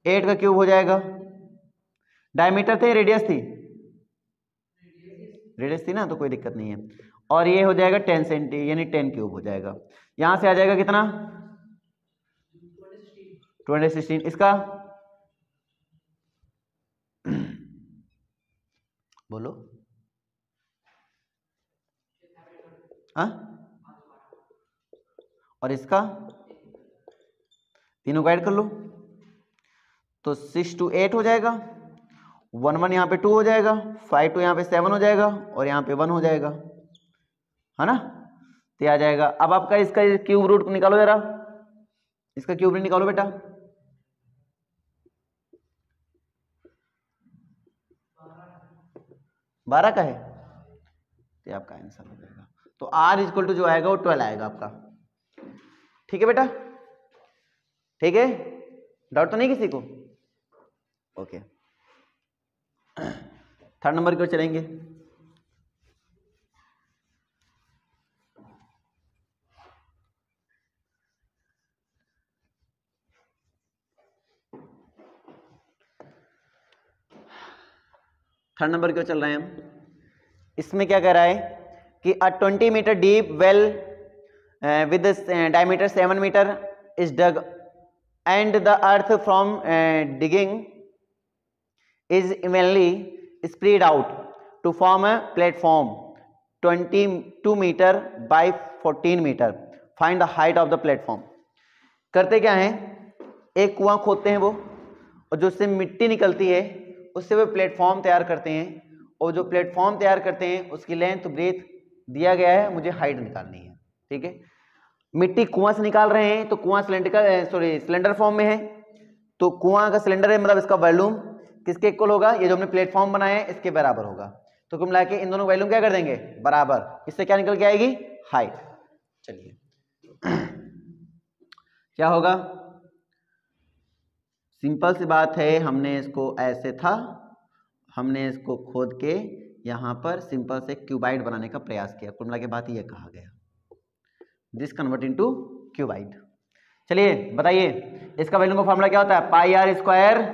8 का क्यूब हो जाएगा। डायमीटर थे रेडियस थी, रेडियस थी ना, तो कोई दिक्कत नहीं है। और ये हो जाएगा 10 सेंटी यानी 10 क्यूब हो जाएगा। यहां से आ जाएगा कितना 2016, इसका बोलो हाँ, और इसका तीनों को ऐड कर लो, तो 6 to 8 हो जाएगा, 1 1 यहाँ पे 2 हो जाएगा, 5 2 यहाँ पे 7 हो जाएगा, और यहाँ पे 1 हो जाएगा, है ना। तो आ जाएगा। अब आपका इसका क्यूब रूट निकालो जरा, इसका क्यूब रूट निकालो बेटा। बारह का है, तो आपका आंसर हो जाएगा। तो r इक्वल टू जो आएगा वो 12 आएगा आपका। ठीक है बेटा, ठीक है, डाउट तो नहीं किसी को? ओके, थर्ड नंबर की ओर चलेंगे। थर्ड नंबर की ओर चल रहे हैं हम। इसमें क्या कह रहा है कि a 20 metre deep well with diameter 7 metre is dug and the earth from digging is evenly spread out to form a platform 22 meter by 14 meter. Find the height of the platform. करते क्या हैं, एक कुआं खोदते हैं वो, और जो उससे मिट्टी निकलती है उससे वो प्लेटफॉर्म तैयार करते हैं, और जो प्लेटफॉर्म तैयार करते हैं उसकी लेंथ ब्रेथ दिया गया है, मुझे हाइट निकालनी है। ठीक है, मिट्टी कुआं से निकाल रहे हैं, तो कुआं सिलेंडर फॉर्म में है, तो कुआं का सिलेंडर है, मतलब इसका वॉल्यूम किसके इक्वल होगा, ये जो हमने प्लेटफॉर्म बनाया है इसके बराबर होगा। तो कुल मिला के इन दोनों वॉल्यूम क्या कर देंगे बराबर, इससे क्या निकल के आएगी हाइट। चलिए क्या होगा, सिंपल सी बात है, हमने इसको ऐसे था, हमने इसको खोद के यहां पर सिंपल से क्यूबाइड बनाने का प्रयास किया, कुल मिला के बात ये कहा गया, दिस कन्वर्ट इनटू क्यूबाइड। चलिए बताइए, इसका वैल्यू का फॉर्मूला क्या होता है, पाई r स्क्वायर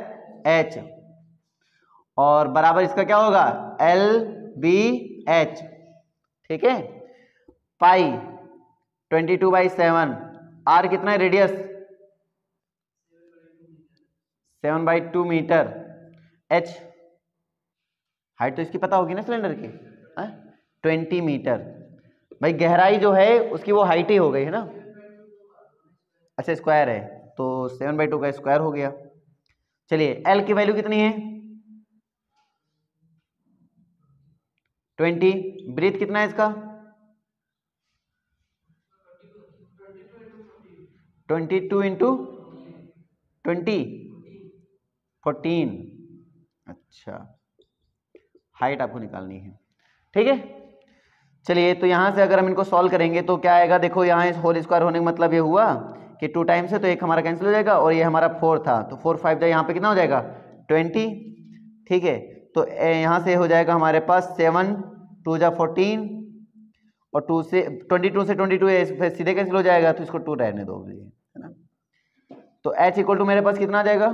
h, और बराबर इसका क्या होगा LBH। ठीक है, पाई 22/7, r कितना है रेडियस 7/2 मीटर, h हाइट तो इसकी पता होगी ना सिलेंडर की, 20 मीटर। भाई गहराई जो है उसकी वो हाइट ही हो गई है ना, अच्छा स्क्वायर है, तो 7/2 का स्क्वायर हो गया। चलिए L की वैल्यू कितनी है 20, ब्रीथ कितना है इसका 22 इंटू 20 14। अच्छा, हाइट आपको निकालनी है। ठीक है, चलिए तो यहां से अगर हम इनको सॉल्व करेंगे तो क्या आएगा, देखो यहाँ इस होल स्क्वायर होने का मतलब ये हुआ कि 2 टाइम्स है, तो एक हमारा कैंसिल हो जाएगा, और ये हमारा 4 था, तो 4 5 यहाँ पे कितना हो जाएगा 20। ठीक है, तो यहाँ से हो जाएगा हमारे पास 7 2 जा 14, और 2 से 22 से 22 सीधे कैंसिल हो जाएगा, तो इसको 2 रहने दो, है ना। तो h इक्वल टू मेरे पास कितना आ जाएगा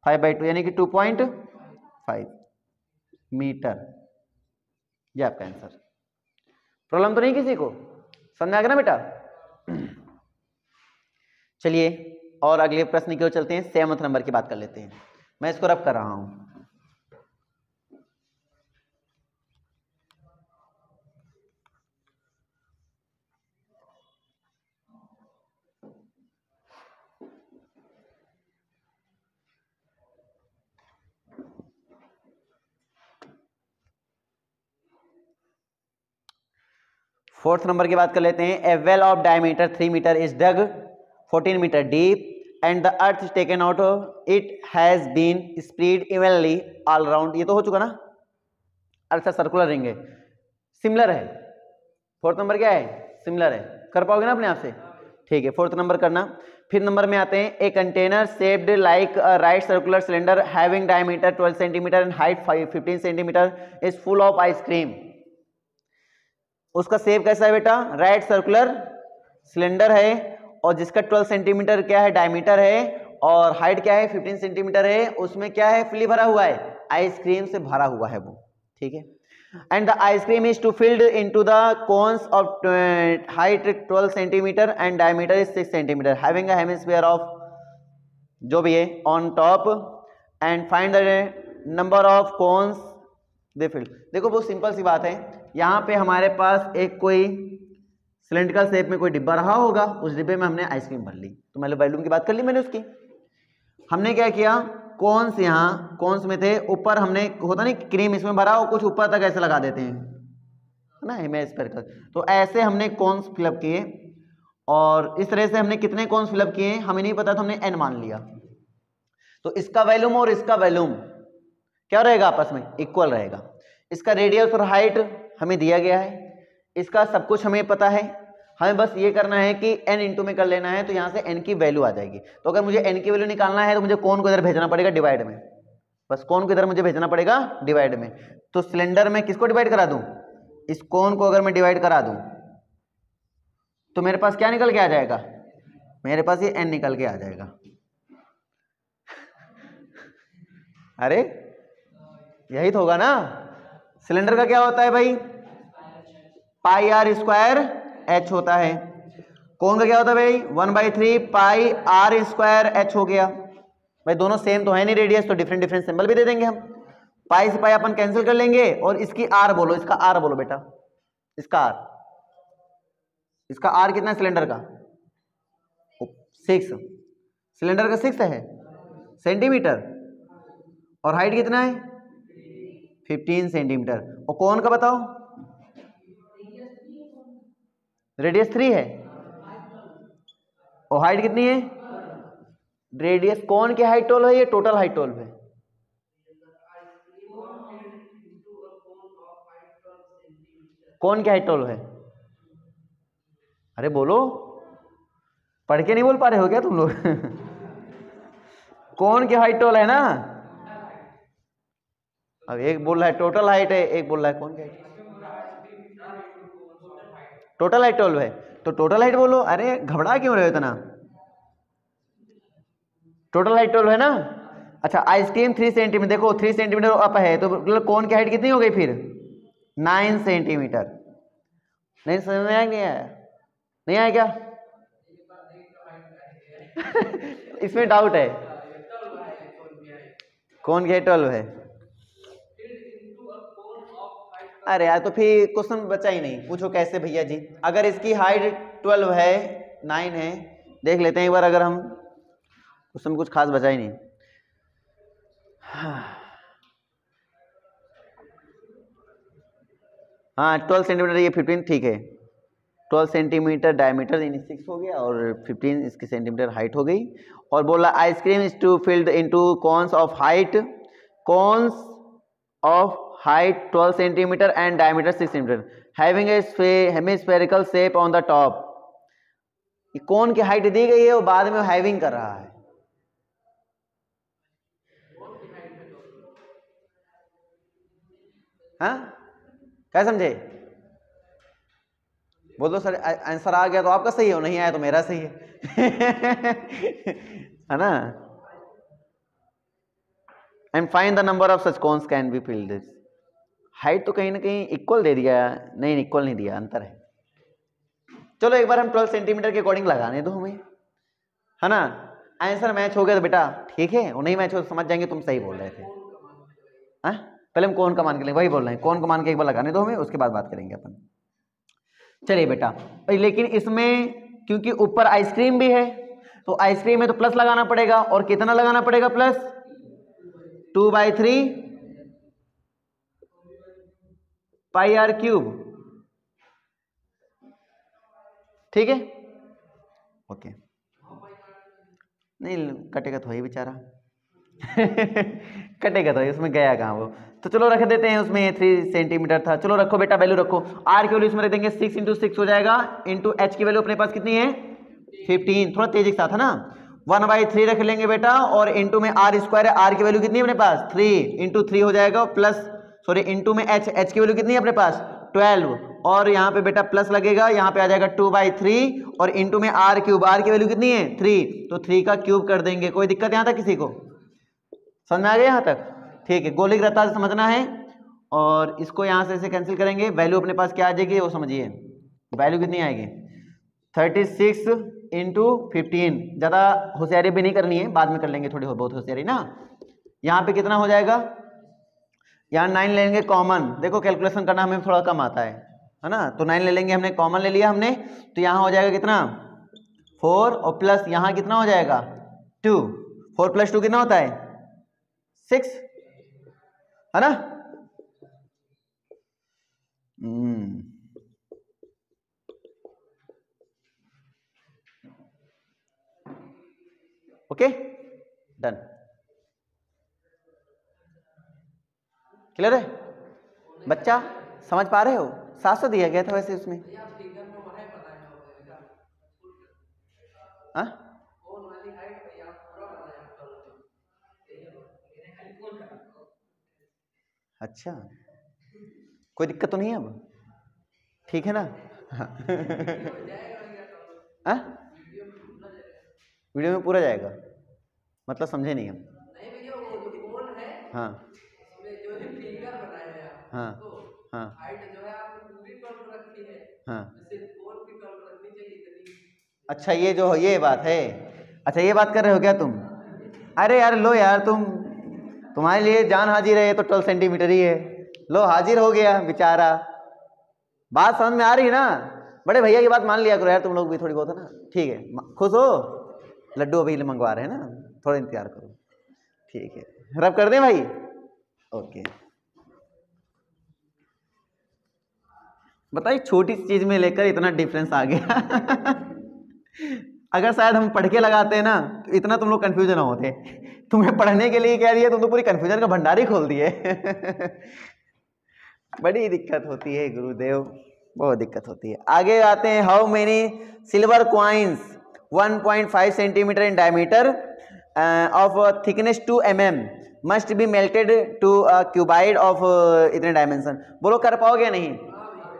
5/2 यानी कि 2.5 मीटर। ये आपका आंसर। प्रॉब्लम तो नहीं किसी को समझ आ गया ना बेटा। चलिए और अगले प्रश्न की ओर चलते हैं, 7वें नंबर की बात कर लेते हैं। मैं इसको रब कर रहा हूं। फोर्थ नंबर की बात कर लेते हैं। A well of diameter 3 metre is dug 14 metre deep and the earth is taken out, it has been spread evenly all around. ये तो हो चुका ना, अच्छा सर्कुलर रिंग है, सिमिलर है। फोर्थ नंबर क्या है, सिमिलर है। कर पाओगे ना अपने आप से, ठीक है। फोर्थ नंबर करना। फिर नंबर में आते हैं, a container shaped like a right circular cylinder having diameter 12 centimetre and height 15 centimetre is full of ice cream. उसका शेप कैसा है बेटा, राइट सर्कुलर सिलेंडर है और जिसका 12 सेंटीमीटर क्या है डायमीटर है और हाइट क्या है 15 सेंटीमीटर है। उसमें क्या है, फुली भरा हुआ है, आइसक्रीम से भरा हुआ है वो, ठीक है। and the ice cream is to filled into the cones of height 12 centimeter and diameter is 6 centimeter having a hemisphere of जो भी है on top and find the number of cones they filled। देखो बहुत simple सी बात है, यहाँ पे हमारे पास एक कोई सिलेंड्रिकल शेप में कोई डिब्बा रहा होगा, उस डिब्बे में हमने आइसक्रीम भर ली, तो मतलब वॉल्यूम की बात कर ली मैंने उसकी। हमने क्या किया, कौन से यहाँ कौन से में थे, ऊपर हमने होता नहीं क्रीम इसमें भरा और कुछ ऊपर तक ऐसे लगा देते हैं, है ना, हेमिस्फेरिकल। तो ऐसे हमने कौन फिलअप किए और इस तरह से हमने कितने कौन फिलअप किए हमें नहीं पता, तो हमने n मान लिया। तो इसका वैल्यूम और इसका वैल्यूम क्या रहेगा, आपस में इक्वल रहेगा। इसका रेडियस और हाइट हमें दिया गया है, इसका सब कुछ हमें पता है, हमें बस ये करना है कि n इंटू में कर लेना है, तो यहाँ से n की वैल्यू आ जाएगी। तो अगर मुझे n की वैल्यू निकालना है तो मुझे कौन को इधर भेजना पड़ेगा, डिवाइड में, बस कौन को इधर मुझे भेजना पड़ेगा डिवाइड में। तो सिलेंडर में किसको डिवाइड करा दूं, इस कौन को अगर मैं डिवाइड करा दूं तो मेरे पास क्या निकल के आ जाएगा, मेरे पास ये n निकल के आ जाएगा। अरे यही तो होगा ना, सिलेंडर का क्या होता है भाई, पाई आर स्क्वायर एच होता है। कौन का क्या होता है भाई, 1/3 पाई आर स्क्वायर एच हो गया। भाई दोनों सेम तो है नहीं रेडियस, तो डिफरेंट डिफरेंट सिंबल भी दे देंगे हम। पाई से पाई अपन कैंसिल कर लेंगे और इसकी आर बोलो, इसका आर बोलो बेटा, इसका आर, इसका आर कितना है सिलेंडर का, 6, सिलेंडर का 6 है सेंटीमीटर और हाइट कितना है 15 सेंटीमीटर। और कौन का बताओ, रेडियस 3 है और हाइट कितनी है, रेडियस कौन की हाइट 12 है, ये टोटल हाइट 12 है। कौन की हाइट 12 है, अरे बोलो, पढ़ के नहीं बोल पा रहे हो क्या तुम लोग कौन की हाइट 12 है ना, अब एक बोल रहा है टोटल हाइट है, एक बोल रहा है कौन की हाइट, टोटल हाइट 12 है, तो टोटल हाइट बोलो। अरे घबरा क्यों रहे हो इतना, टोटल हाइट 12 है ना। अच्छा आइसक्रीम 3 सेंटीमीटर, देखो 3 सेंटीमीटर अप है, तो मतलब कौन की हाइट कितनी हो गई फिर 9 सेंटीमीटर। नहीं समझ में आया, नहीं आया, नहीं आया क्या इसमें डाउट है, कौन की हाइट 12 है। अरे यार तो फिर क्वेश्चन बचा ही नहीं, पूछो कैसे भैया जी, अगर इसकी हाइट 12 है 9 है, देख लेते हैं एक बार, अगर हम क्वेश्चन कुछ खास बचा ही नहीं। हाँ 12 सेंटीमीटर, ये 15 ठीक है, 12 सेंटीमीटर डायमीटर यानी 6 हो गया और 15 इसकी सेंटीमीटर हाइट हो गई। और बोला ice cream is to filled into cones of height, cones of height 12 centimetre and diameter 6 centimetre having a hemispherical shape on the top. कौन की हाइट दी गई है वो बाद में हैविंग कर रहा है, हाँ क्या समझे, बोल दो सर आंसर आ गया तो आपका सही है, नहीं आया तो मेरा सही है है ना। And find the number of such cons can be filled this. Height तो कहीं ना कहीं इक्वल दे दिया, नहीं इक्वल नहीं दिया, अंतर है। चलो एक बार हम 12 सेंटीमीटर के अकॉर्डिंग लगाने दो हमें, है ना। आंसर मैच हो गया तो बेटा ठीक है, और नहीं मैच हो तो समझ जाएंगे तुम सही बोल रहे थे। हाँ पहले हम कौन का मान के लेंगे, वही बोल रहे हैं, कौन का मान के एक बार लगाने दो हमें, उसके बाद बात करेंगे अपन। चलिए बेटा, लेकिन इसमें क्योंकि ऊपर आइसक्रीम भी है तो आइसक्रीम में तो प्लस लगाना पड़ेगा, और कितना लगाना पड़ेगा प्लस, 2/3 पाई आर क्यूब, ठीक है ओके। नहीं कटेगा तो वही बेचारा कटेगा तो उसमें गया कहाँ वो, तो चलो रख देते हैं, उसमें 3 सेंटीमीटर था। चलो रखो बेटा, वैल्यू रखो। आर की वैल्यू इसमें रख देंगे 6 × 6 हो जाएगा, इंटू एच की वैल्यू अपने पास कितनी है 15, थोड़ा तेजी के साथ है ना, 1/3 रख लेंगे बेटा, और इंटू में आर स्क्वायर है, आर की वैल्यू कितनी है अपने पास 3, इंटू 3 हो जाएगा, प्लस सॉरी इंटू में एच, एच की वैल्यू कितनी है अपने पास 12, और यहाँ पे बेटा प्लस लगेगा, यहाँ पे आ जाएगा 2/3, और इंटू में आर क्यूब, आर की वैल्यू कितनी है 3, तो 3 का क्यूब कर देंगे। कोई दिक्कत यहाँ तक किसी को समझ में आ गया यहाँ तक? ठीक है, गोलिक रत्ता से समझना है, और इसको यहाँ से कैंसिल करेंगे, वैल्यू अपने पास क्या आ जाएगी वो समझिए, वैल्यू कितनी आएगी 36 × 15, ज़्यादा होशियारी भी नहीं करनी है, बाद में कर लेंगे थोड़ी बहुत होशियारी ना। यहाँ पे कितना हो जाएगा, यहाँ 9 लेंगे कॉमन, देखो कैलकुलेशन करना हमें थोड़ा कम आता है ना, तो 9 ले लेंगे, हमने कॉमन ले लिया हमने, तो यहाँ हो जाएगा कितना 4, और प्लस यहाँ कितना हो जाएगा 2, 4 + 2 कितना होता है 6, है ना। ओके डन, क्लियर है बच्चा, समझ पा रहे हो? 700 दिया गया था वैसे उसमें, हाँ अच्छा, कोई दिक्कत तो नहीं है अब, ठीक है ना? हाँ वीडियो में पूरा जाएगा, मतलब समझे नहीं हम। हाँ हाँ हाँ हाँ, अच्छा ये जो ये बात है, अच्छा ये बात कर रहे हो क्या तुम? अरे यार लो यार, तुम्हारे लिए जान हाजिर है, ये तो 12 सेंटीमीटर ही है, लो हाजिर हो गया बेचारा। बात समझ में आ रही है ना? बड़े भैया की बात मान लिया करो यार तुम लोग भी थोड़ी बहुत, है ना? ठीक है, खुश हो? लड्डू अभी मंगवा रहे हैं ना, थोड़ा इंतजार करो, ठीक है, रब कर दें भाई, ओके। बताइए छोटी चीज में लेकर इतना डिफरेंस आ गया। अगर शायद हम पढ़ के लगाते हैं ना तो इतना तुम लोग कंफ्यूजन होते, तुम्हें पढ़ने के लिए कह दिया, तुम तो पूरी कंफ्यूजन का भंडार ही खोल दिए। बड़ी दिक्कत होती है गुरुदेव, बहुत दिक्कत होती है। आगे आते हैं, how many silver coins 1.5 centimetre in diameter of thickness 2 mm must be melted to cuboid of इतने डायमेंशन। बोलो कर पाओगे नहीं?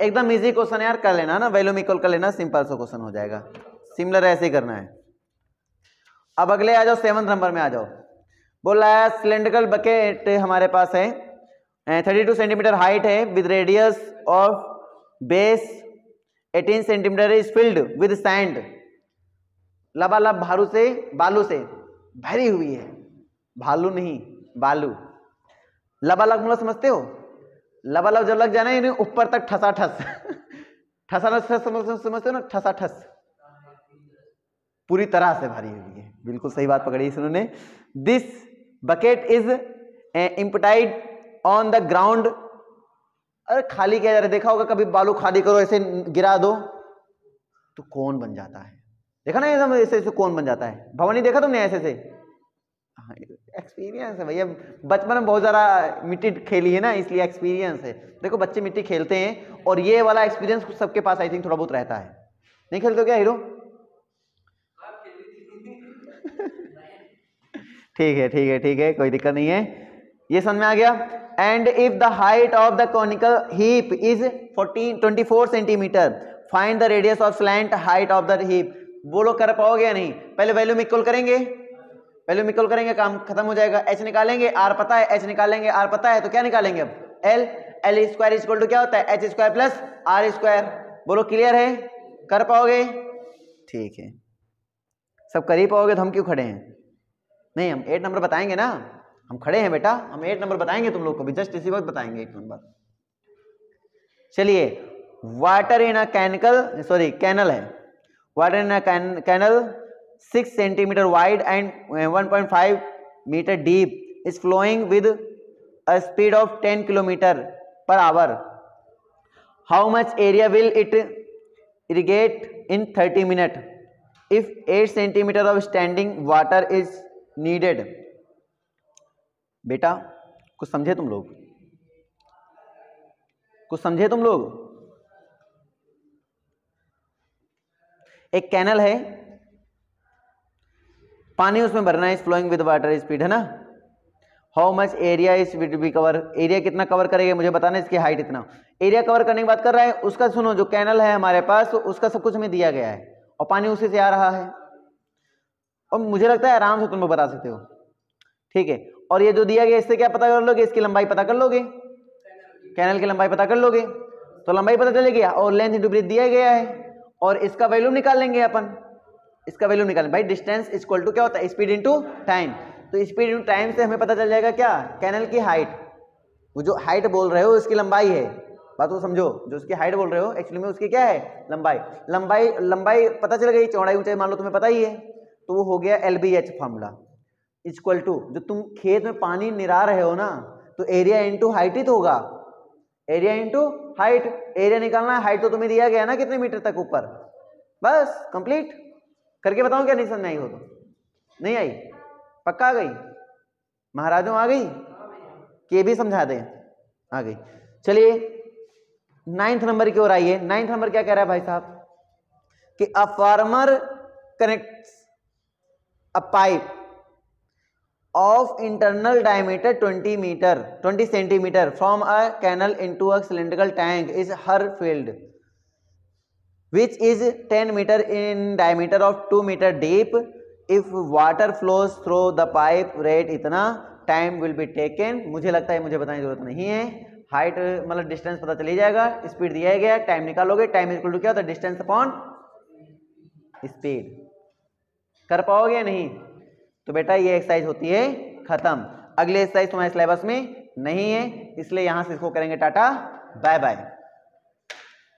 एकदम इजी क्वेश्चन यार, कर लेना ना, वैल्यू में इक्वल कर लेना, सिंपल सा क्वेश्चन हो जाएगा। सिमिलर ऐसे ही करना है। अब अगले आ जाओ, 7 नंबर में आ जाओ। बोल रहा है सिलेंड्रिकल बकेट हमारे पास है, 32 सेंटीमीटर हाइट है, with radius of base 18 centimetre, is filled with sand, लबालब बालू से भरी हुई है, भालू नहीं बालू। लबालब मतलब समझते हो? लबालब जब लग जाना है ऊपर तक ठसा ठस, ठसा ठस समझते हो ना, ठसा ठस, पूरी तरह से भरी हुई है, बिल्कुल सही बात पकड़ी इन्होंने। This bucket is emptied on the ground. अरे खाली किया जा रहा है, देखा होगा कभी, बालू खाली करो ऐसे गिरा दो तो कौन बन जाता है, देखा ना एकदम ऐसे ऐसे कौन बन जाता है, भवानी देखा तुमने ऐसे से? एक्सपीरियंस है भैया, बचपन में बहुत ज्यादा मिट्टी खेली है ना, इसलिए एक्सपीरियंस है। देखो बच्चे मिट्टी खेलते हैं, और ये वाला एक्सपीरियंस सबके पास आई थिंक थोड़ा बहुत रहता है। नहीं खेलते हो क्या हीरो? ठीक है ठीक है ठीक है, कोई दिक्कत नहीं है, ये समझ में आ गया। And if the height of the conical heap is 24 centimetre, find the radius of slant height of the heap. बोलो कर पाओगे या नहीं? पहले वैल्यू में इक्वल करेंगे, वैल्यू में इक्वल करेंगे, काम खत्म हो जाएगा। एच निकालेंगे, आर पता है, एच निकालेंगे, आर पता है, तो क्या निकालेंगे अब? L, L square equal to क्या होता है? H square plus R square. बोलो क्लियर है? कर पाओगे? ठीक है, सब कर ही पाओगे तो हम क्यों खड़े हैं? नहीं, हम 8 नंबर बताएंगे ना, हम खड़े हैं बेटा, हम 8 नंबर बताएंगे तुम लोग को भी, जस्ट इसी वक्त बताएंगे 8 नंबर। चलिए, वाटर इन अ कैनल है, water in a canal 6 centimetre wide and 1.5 metre deep is flowing with a speed of 10 kilometre per hour. How much area will it irrigate in 30 minute if 8 centimetre of standing water is needed. बेटा कुछ समझे तुम लोग? कुछ समझे तुम लोग? एक कैनल है, पानी उसमें भरना है, is flowing with water speed, है ना। How much area is will be cover, area कितना कवर करेगा मुझे बताना, इसकी हाइट इतना। एरिया कवर करने की बात कर रहा है, उसका सुनो, जो कैनल है हमारे पास, तो उसका सब कुछ हमें दिया गया है और पानी उसी से आ रहा है, और मुझे लगता है आराम से तुम लोग बता सकते हो, ठीक है। और ये जो दिया गया, इससे क्या पता कर लोगे, इसकी लंबाई पता कर लोगे, कैनल की लंबाई पता कर लोगे, तो लंबाई पता चलेगी, और लेंथ इंटू ब्रीथ दिया गया है, और इसका वैल्यू निकाल लेंगे अपन, इसका वैल्यू निकालें भाई। डिस्टेंस इक्वल टू क्या होता है, स्पीड इनटू टाइम, तो स्पीड इनटू टाइम से हमें पता चल जाएगा क्या, कैनल की हाइट। वो जो हाइट बोल रहे हो इसकी लंबाई है, बात को समझो, जो उसकी हाइट बोल रहे हो एक्चुअली में उसकी क्या है, लंबाई। लंबाई लंबाई पता चल गई, चौड़ाई ऊंचाई मान लो तुम्हें पता ही है, तो वो हो गया LBH फॉर्मूला, इक्वल टू, जो तुम खेत में पानी निरा रहे हो ना, तो एरिया इंटू हाइट ही तो होगा, एरिया इंटू हाइट, एरिया निकालना है, हाइट तो तुम्हें दिया गया ना कितने मीटर तक ऊपर, बस कंप्लीट। करके बताऊं क्या, नहीं समझ में आई हो तो? नहीं आई? पक्का आ गई? महाराजों आ गई? कि भी समझा दें? आ गई। चलिए 9th नंबर की ओर आइए। 9th नंबर क्या कह रहा है भाई साहब, कि a farmer connects a pipe of internal diameter 20 centimeter from a canal into a cylindrical tank is her filled, which is 10 meter in diameter of 2 meter deep. If water flows through the pipe rate इतना, time will be taken। मुझे लगता है मुझे बताने की जरूरत नहीं है, हाइट मतलब डिस्टेंस पता चली जाएगा, स्पीड दिया गया, टाइम निकालोगे, टाइम इक्वल टू क्या होता है, डिस्टेंस अपॉन स्पीड। कर पाओगे या नहीं? तो बेटा ये एक्सरसाइज होती है खत्म। अगले एक्सरसाइज तुम्हारे सिलेबस में नहीं है, इसलिए यहां से इसको करेंगे टाटा बाय बाय।